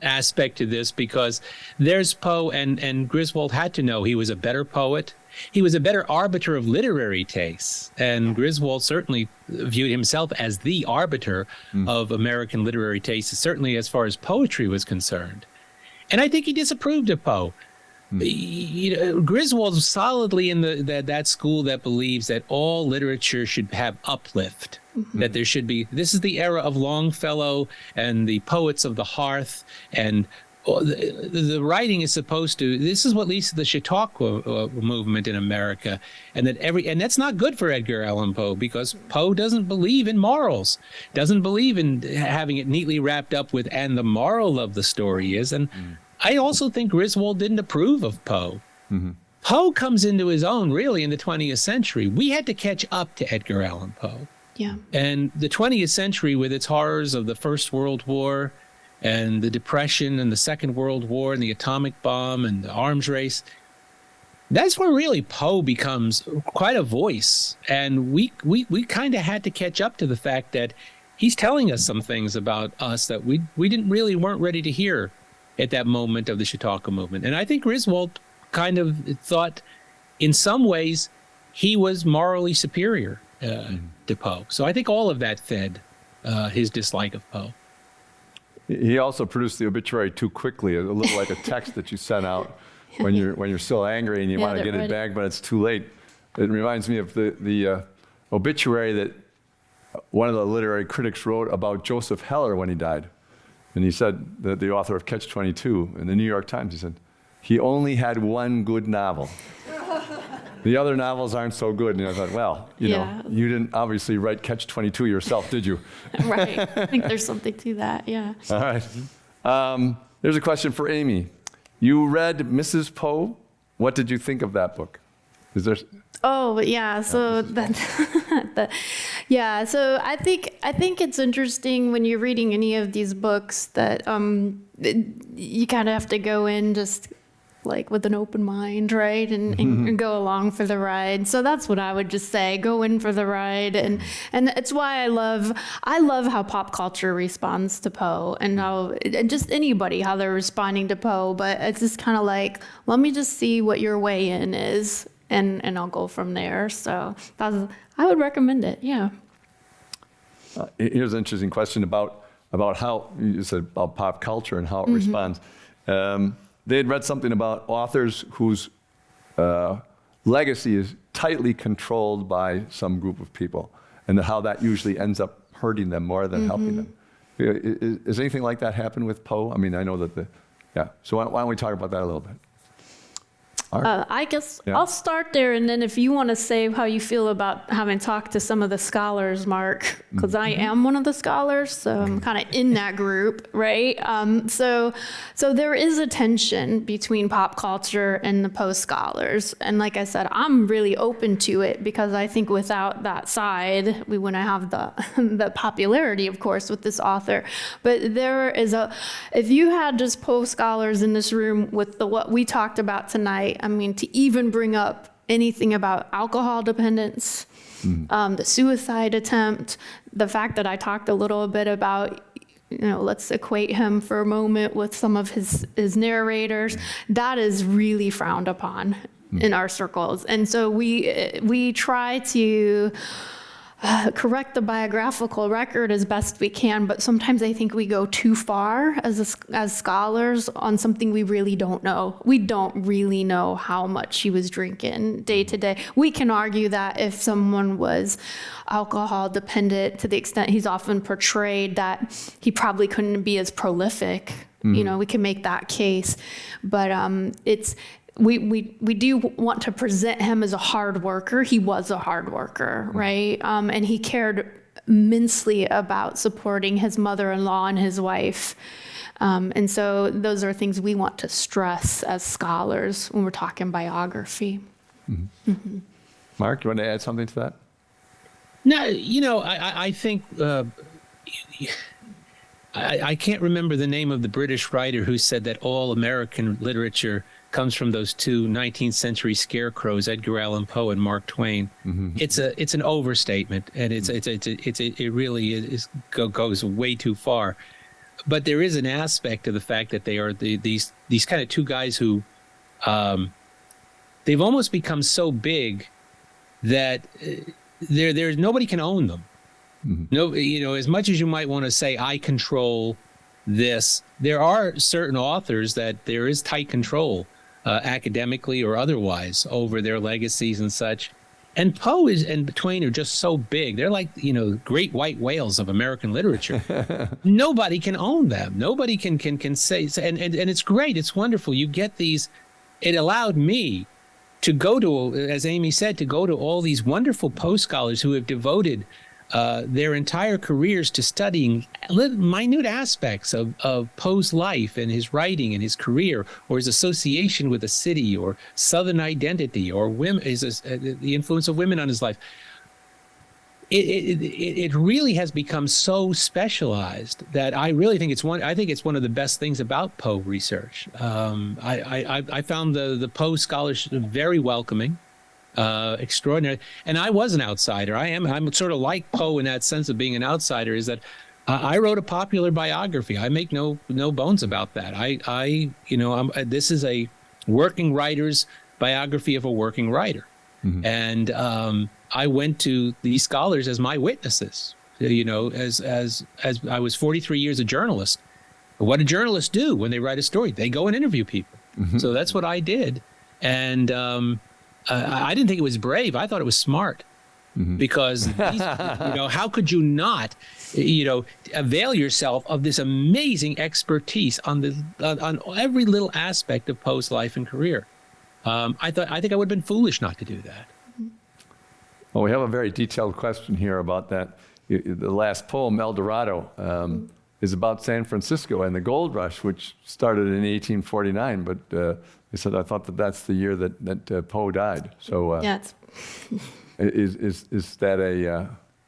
aspect to this, because there's Poe, and Griswold had to know he was a better poet. He was a better arbiter of literary tastes, and Griswold certainly viewed himself as the arbiter of American literary tastes, certainly as far as poetry was concerned. And I think he disapproved of Poe. You know, Griswold's solidly in that school that believes that all literature should have uplift, that there should be, this is the era of Longfellow and the poets of the hearth, and the writing is supposed to, this is what leads to the Chautauqua movement in America, and that's not good for Edgar Allan Poe, because Poe doesn't believe in morals, doesn't believe in having it neatly wrapped up with, and the moral of the story is, and I also think Griswold didn't approve of Poe. Mm-hmm. Poe comes into his own really in the 20th century. We had to catch up to Edgar Allan Poe. Yeah. And the 20th century, with its horrors of the First World War and the Depression and the Second World War and the atomic bomb and the arms race, that's where really Poe becomes quite a voice. And we kind of had to catch up to the fact that he's telling us some things about us that we weren't ready to hear at that moment of the Chautauqua movement. And I think Griswold kind of thought in some ways he was morally superior to Poe. So I think all of that fed his dislike of Poe. He also produced the obituary too quickly, a little like a text that you sent out when you're still angry and you want to get it back, but it's too late. It reminds me of the obituary that one of the literary critics wrote about Joseph Heller when he died. And he said, that the author of Catch-22, in the New York Times, he said, he only had one good novel. The other novels aren't so good. And I thought, well, you know, you didn't obviously write Catch-22 yourself, did you? Right. I think there's something to that. Yeah. All right. There's a question for Amy. You read Mrs. Poe. What did you think of that book? Is there? Oh yeah, so yeah, so I think it's interesting when you're reading any of these books that you kind of have to go in just like with an open mind, right, and go along for the ride. So that's what I would just say: go in for the ride, and it's why I love how pop culture responds to Poe, and just anybody how they're responding to Poe. But it's just kind of like, let me just see what your way in is. And I'll go from there. So I would recommend it. Yeah. Here's an interesting question about how you said about pop culture and how it responds. They had read something about authors whose legacy is tightly controlled by some group of people, and how that usually ends up hurting them more than helping them. Is anything like that happen with Poe? I mean, I know that So why don't we talk about that a little bit? I guess I'll start there, and then if you want to say how you feel about having talked to some of the scholars, Mark, because I am one of the scholars, so I'm kind of in that group, right? So there is a tension between pop culture and the Poe scholars, and like I said, I'm really open to it because I think without that side, we wouldn't have the popularity, of course, with this author. But there is if you had just Poe scholars in this room with what we talked about tonight. I mean, to even bring up anything about alcohol dependence, the suicide attempt, the fact that I talked a little bit about, let's equate him for a moment with some of his narrators, that is really frowned upon in our circles. And so we try to correct the biographical record as best we can, but sometimes I think we go too far as scholars on something we really don't know. We don't really know how much he was drinking day to day. We can argue that if someone was alcohol dependent to the extent he's often portrayed, that he probably couldn't be as prolific. We can make that case, but we do want to present him as a hard worker. He was a hard worker, right? And he cared immensely about supporting his mother-in-law and his wife. And so those are things we want to stress as scholars when we're talking biography. Mark, you want to add something to that? No, I think I can't remember the name of the British writer who said that all American literature comes from those two 19th century scarecrows, Edgar Allan Poe and Mark Twain. It's an overstatement, and it really goes way too far. But there is an aspect to the fact that they are these kind of two guys who they've almost become so big that there's nobody can own them. No, as much as you might want to say I control this, there are certain authors that there is tight control. Academically or otherwise, over their legacies and such. And Poe and Twain are just so big. They're like, great white whales of American literature. Nobody can own them. Nobody can say, and it's great. It's wonderful. You get these. It allowed me to go to, as Amy said, to go to all these wonderful Poe scholars who have devoted their entire careers to studying minute aspects of Poe's life and his writing and his career, or his association with a city, or Southern identity, or women, the influence of women on his life. It really has become so specialized that I really think I think it's one of the best things about Poe research. I found the Poe scholarship very welcoming, extraordinary. And I was an outsider. I'm sort of like Poe in that sense of being an outsider, is that I wrote a popular biography. I make no bones about that. This is a working writer's biography of a working writer. Mm-hmm. And I went to these scholars as my witnesses, as I was 43 years a journalist. What do journalists do when they write a story? They go and interview people. Mm-hmm. So that's what I did. And I didn't think it was brave. I thought it was smart. Mm-hmm. Because how could you not, avail yourself of this amazing expertise on every little aspect of Poe's life and career? I think I would have been foolish not to do that. Well, we have a very detailed question here about that. The last poem, El Dorado, is about San Francisco and the gold rush, which started in 1849. But they said, I thought that's the year that Poe died. So yeah, is that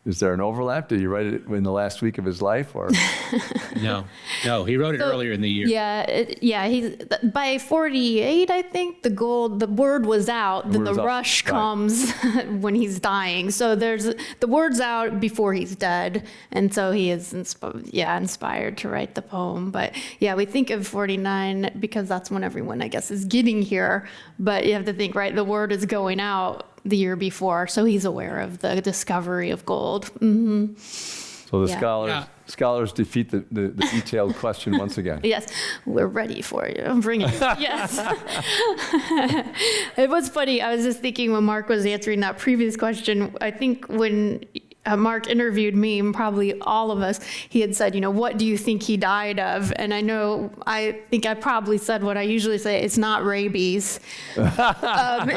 is there an overlap? Did you write it in the last week of his life, or? No, he wrote it earlier in the year. Yeah, he's by 48, I think. The word was out. Then the rush comes when he's dying. So the word's out before he's dead, and so he is inspired to write the poem. But yeah, we think of 49 because that's when everyone, I guess, is getting here. But you have to think, right? The word is going out the year before, so he's aware of the discovery of gold. Mm-hmm. So the scholars defeat the detailed question once again. Yes, we're ready for you. Bring it. Yes. It was funny. I was just thinking when Mark was answering that previous question, I think when Mark interviewed me, and probably all of us, he had said, what do you think he died of? And I think I probably said what I usually say, it's not rabies. Because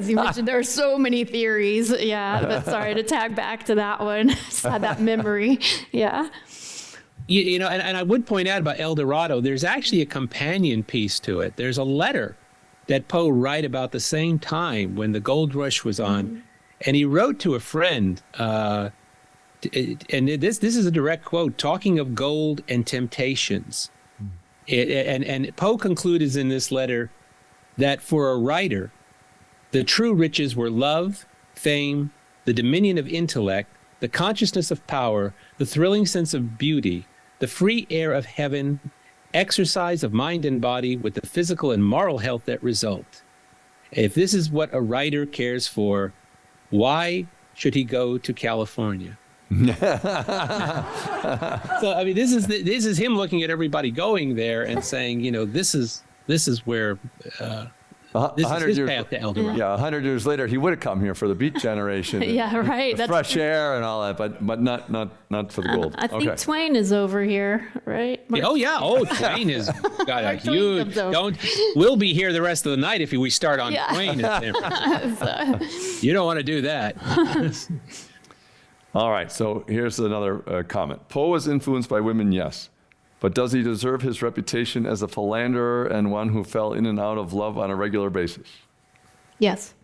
you mentioned there are so many theories. Yeah, but sorry to tag back to that one. Just had that memory. Yeah. And I would point out about El Dorado, there's actually a companion piece to it. There's a letter that Poe wrote about the same time when the gold rush was on. Mm-hmm. And he wrote to a friend, and this is a direct quote, talking of gold and temptations. And Poe concludes in this letter that for a writer, the true riches were love, fame, the dominion of intellect, the consciousness of power, the thrilling sense of beauty, the free air of heaven, exercise of mind and body with the physical and moral health that result. If this is what a writer cares for, why should he go to California? So, I mean, this is him looking at everybody going there and saying, this is where this is his path to El Dorado. Yeah, 100 years later, he would have come here for the Beat Generation. Yeah, right. The fresh air and all that, but not for the gold. I think Twain is over here, right? Twain has got a huge. We'll be here the rest of the night if we start on Twain. You don't want to do that. All right, so here's another comment. Poe was influenced by women, yes. But does he deserve his reputation as a philanderer and one who fell in and out of love on a regular basis? Yes.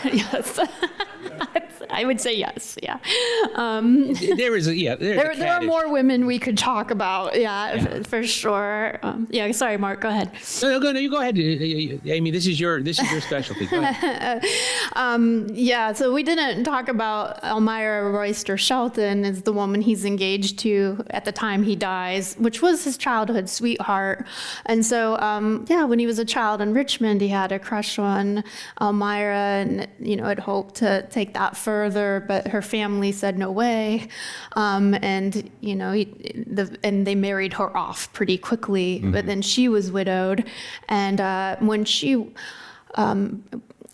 Yes. I would say yes. Yeah. There are more women we could talk about. Yeah. For sure. Sorry, Mark. Go ahead. No, you go ahead, Amy. This is your specialty. Go ahead. So we didn't talk about Elmira Royster Shelton as the woman he's engaged to at the time he dies, which was his childhood sweetheart. And so, when he was a child in Richmond, he had a crush on Elmira, and had hoped to take that further, but her family said no way, and they married her off pretty quickly. Mm-hmm. But then she was widowed, and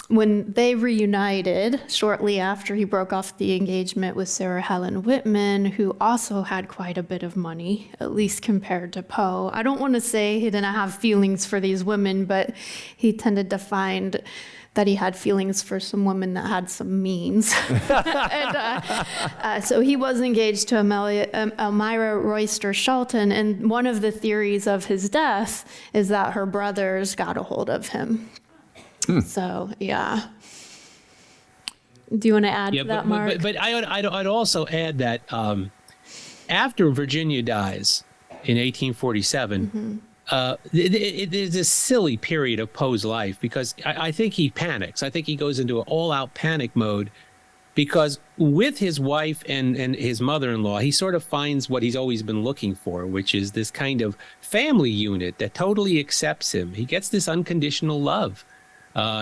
when they reunited shortly after he broke off the engagement with Sarah Helen Whitman, who also had quite a bit of money, at least compared to Poe. I don't want to say he didn't have feelings for these women, but he tended to find that he had feelings for some women that had some means. So he was engaged to Elmira Royster Shelton, and one of the theories of his death is that her brothers got a hold of him. So, yeah. Do you want to add to that, Mark? But I'd also add that after Virginia dies in 1847, there's this silly period of Poe's life because I think he panics. I think he goes into an all-out panic mode because with his wife and his mother-in-law, he sort of finds what he's always been looking for, which is this kind of family unit that totally accepts him. He gets this unconditional love.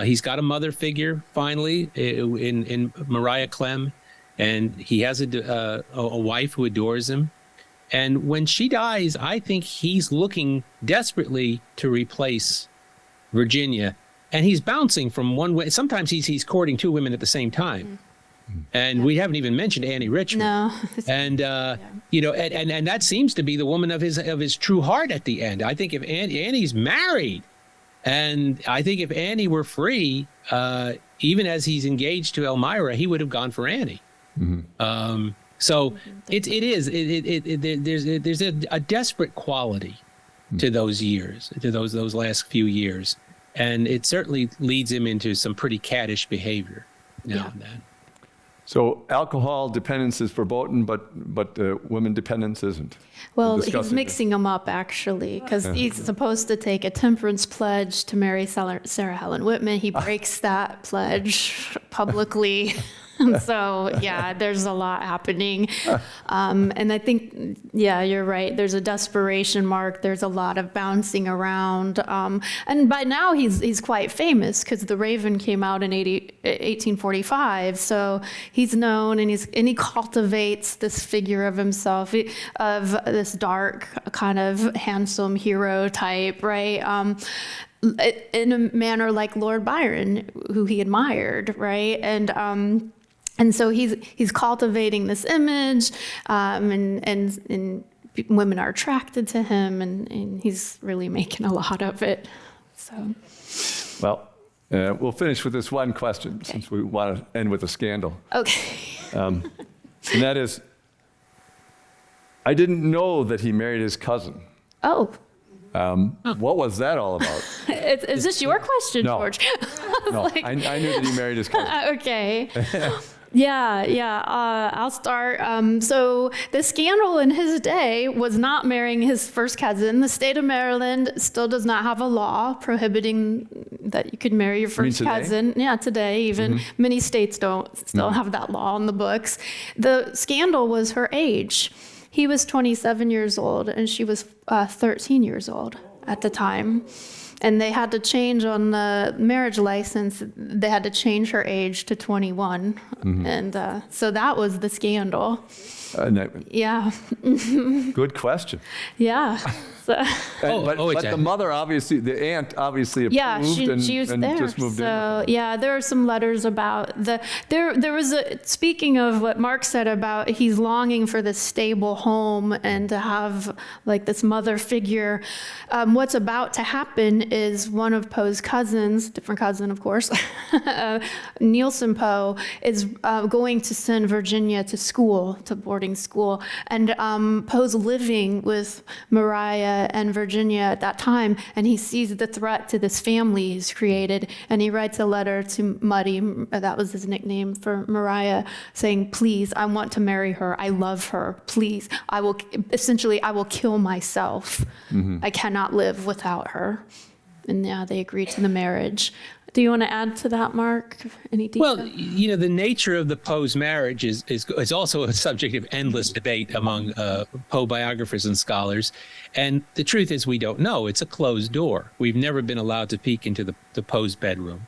He's got a mother figure finally in Maria Clem, and he has a wife who adores him. And when she dies, I think he's looking desperately to replace Virginia, and he's bouncing from one way. Sometimes he's courting two women at the same time. And we haven't even mentioned Annie Richmond. No. And and that seems to be the woman of his true heart at the end. I think if Annie's married, and I think if Annie were free, even as he's engaged to Elmira, he would have gone for Annie. So there's a desperate quality to those years, to those last few years, and it certainly leads him into some pretty caddish behavior now and then. So alcohol dependence is verboten, but women dependence isn't. Well, he's mixing them up, actually, because he's supposed to take a temperance pledge to marry Sarah Helen Whitman. He breaks that pledge publicly. So, yeah, there's a lot happening. And I think, yeah, you're right. There's a desperation, Mark. There's a lot of bouncing around. And by now he's quite famous because The Raven came out in 1845. So he's known, and he cultivates this figure of himself, of this dark, kind of handsome hero type, right? In a manner like Lord Byron, who he admired, right? And so he's cultivating this image, and women are attracted to him, and he's really making a lot of it. So, well, we'll finish with this one question since we want to end with a scandal. Okay. And that is, I didn't know that he married his cousin. Oh. What was that all about? Is this your question, No. George? No, I knew that he married his cousin. Okay. Yeah. I'll start. So the scandal in his day was not marrying his first cousin. The state of Maryland still does not have a law prohibiting that you could marry your first today? cousin. Yeah, today even. Many states don't still have that law in the books. The scandal was her age. He was 27 years old and she was 13 years old at the time. And they had to change on the marriage license, they had to change her age to 21. And so that was the scandal. Yeah. Good question. Yeah. So, But the mother obviously, the aunt obviously approved she was and there. just moved in. So yeah, there are some letters about there was speaking of what Mark said about he's longing for this stable home and to have like this mother figure. What's about to happen is one of Poe's cousins, different cousin of course, Nielsen Poe, is going to send Virginia to school, to boarding school, and Poe's living with Maria and Virginia at that time, and he sees the threat to this family he's created, and he writes a letter to Muddy, that was his nickname for Maria, saying, please, I want to marry her, I love her, please, I will kill myself. I cannot live without her. And yeah, they agreed to the marriage. Do you want to add to that, Mark? Any detail? Well, the nature of the Poe's marriage is also a subject of endless debate among Poe biographers and scholars. And the truth is we don't know. It's a closed door. We've never been allowed to peek into the Poe's bedroom.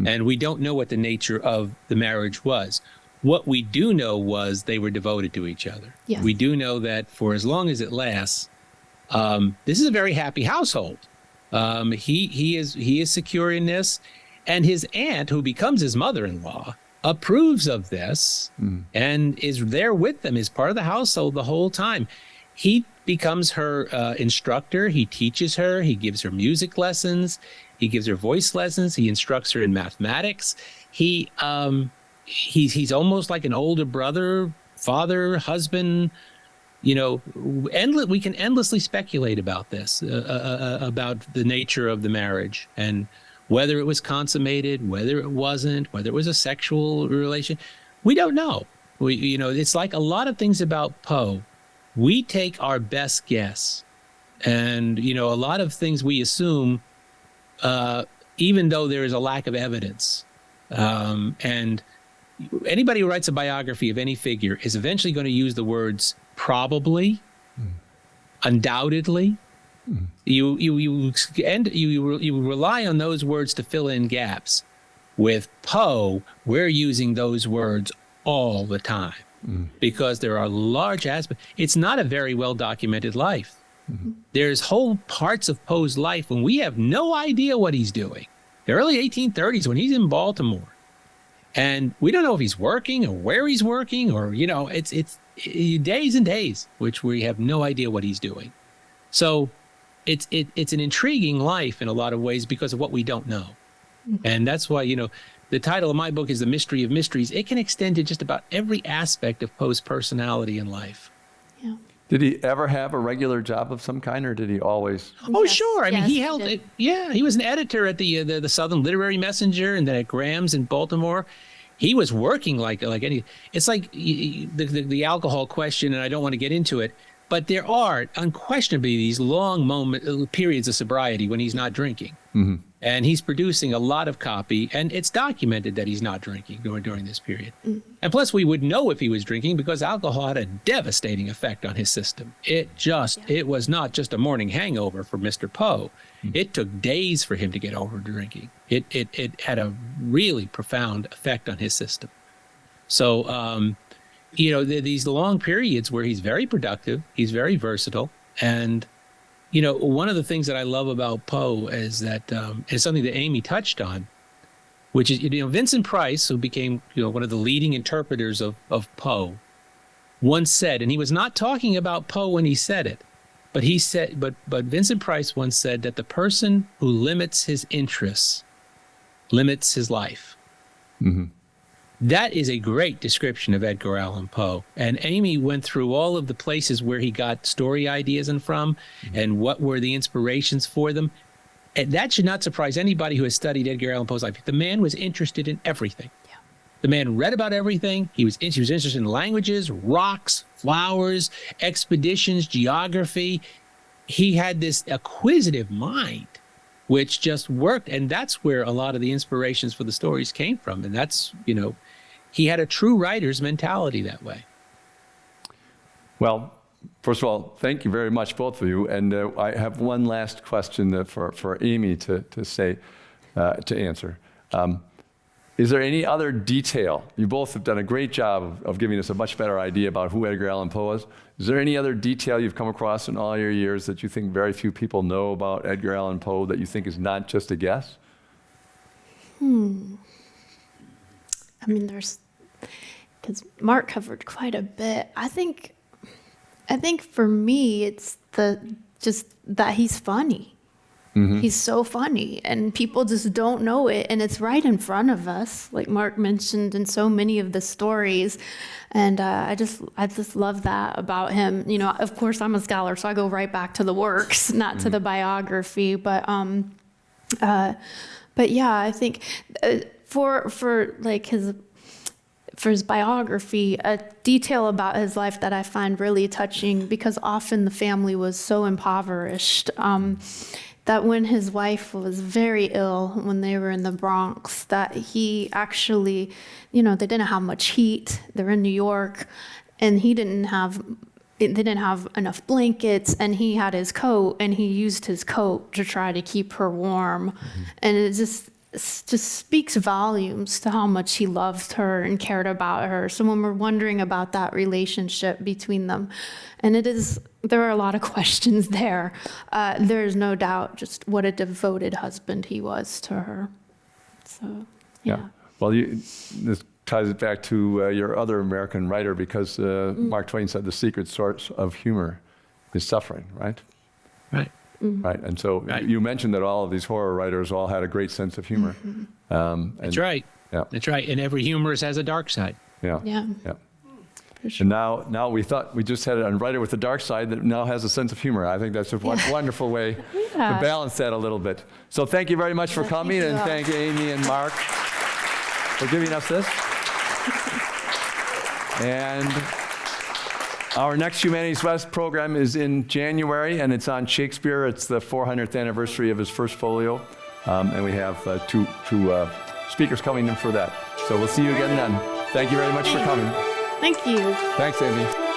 And we don't know what the nature of the marriage was. What we do know was they were devoted to each other. Yes. We do know that for as long as it lasts, this is a very happy household. He is secure in this. And his aunt, who becomes his mother-in-law, approves of this and is there with them, is part of the household the whole time. He becomes her instructor. He teaches her. He gives her music lessons. He gives her voice lessons. He instructs her in mathematics. He's almost like an older brother, father, husband. You know, we can endlessly speculate about this, about the nature of the marriage and whether it was consummated, whether it wasn't, whether it was a sexual relation. We don't know. It's like a lot of things about Poe. We take our best guess. And, a lot of things we assume, even though there is a lack of evidence. And anybody who writes a biography of any figure is eventually going to use the words probably, undoubtedly. You rely on those words to fill in gaps. With Poe, we're using those words all the time because there are large aspects. It's not a very well documented life. There's whole parts of Poe's life when we have no idea what he's doing. The early 1830s when he's in Baltimore. And we don't know if he's working or where he's working or, it's days and days, which we have no idea what he's doing. So it's an intriguing life in a lot of ways because of what we don't know. And that's why, the title of my book is The Mystery of Mysteries. It can extend to just about every aspect of Poe's personality and life. Yeah. Did he ever have a regular job of some kind, or did he always? Oh, Yes, sure. I mean, yes, he he held did. it. Yeah, he was an editor at the Southern Literary Messenger and then at Graham's in Baltimore. He was working like any. It's like the alcohol question, and I don't want to get into it, but there are unquestionably these long periods of sobriety when he's not drinking. And he's producing a lot of copy, and it's documented that he's not drinking during this period. And plus, we would know if he was drinking because alcohol had a devastating effect on his system. It was not just a morning hangover for Mr. Poe. It took days for him to get over drinking. It had a really profound effect on his system. So, these long periods where he's very productive, he's very versatile, and one of the things that I love about Poe is that is something that Amy touched on, which is, Vincent Price, who became, one of the leading interpreters of Poe, once said, and he was not talking about Poe when he said it, but he said, but Vincent Price once said that the person who limits his interests limits his life. That is a great description of Edgar Allan Poe. And Amy went through all of the places where he got story ideas from and what were the inspirations for them. And that should not surprise anybody who has studied Edgar Allan Poe's life. The man was interested in everything. Yeah. The man read about everything. He was interested in languages, rocks, flowers, expeditions, geography. He had this acquisitive mind, which just worked. And that's where a lot of the inspirations for the stories came from. And that's, he had a true writer's mentality that way. Well, first of all, thank you very much, both of you. And I have one last question for Amy to answer. Is there any other detail? You both have done a great job of giving us a much better idea about who Edgar Allan Poe is. Is there any other detail you've come across in all your years that you think very few people know about Edgar Allan Poe that you think is not just a guess? I mean, because Mark covered quite a bit. I think for me, it's just that he's funny. He's so funny, and people just don't know it, and it's right in front of us, like Mark mentioned in so many of the stories. And I just love that about him. Of course, I'm a scholar, so I go right back to the works, not to the biography. But yeah, I think for his biography, a detail about his life that I find really touching, because often the family was so impoverished, that when his wife was very ill when they were in the Bronx, that he actually, they didn't have much heat. They're in New York, and they didn't have enough blankets, and he had his coat, and he used his coat to try to keep her warm. And it just speaks volumes to how much he loved her and cared about her. So when we're wondering about that relationship between them, and there are a lot of questions there, there is no doubt just what a devoted husband he was to her. So, yeah. Well, this ties it back to your other American writer, because Mark Twain said the secret source of humor is suffering, right? Right. right? And so Right. you mentioned that all of these horror writers all had a great sense of humor. That's right. Yeah. That's right. And every humorist has a dark side. Yeah. Yeah. Yeah. And now we thought we just had a writer with a dark side that now has a sense of humor. I think that's a wonderful way to Yeah. balance that a little bit. So thank you very much for coming, and thank Amy and Mark for giving us this. And our next Humanities West program is in January, and it's on Shakespeare. It's the 400th anniversary of his first folio, and we have two speakers coming in for that. So we'll see you again then. Thank you very much for coming. Thank you. Thanks, Amy.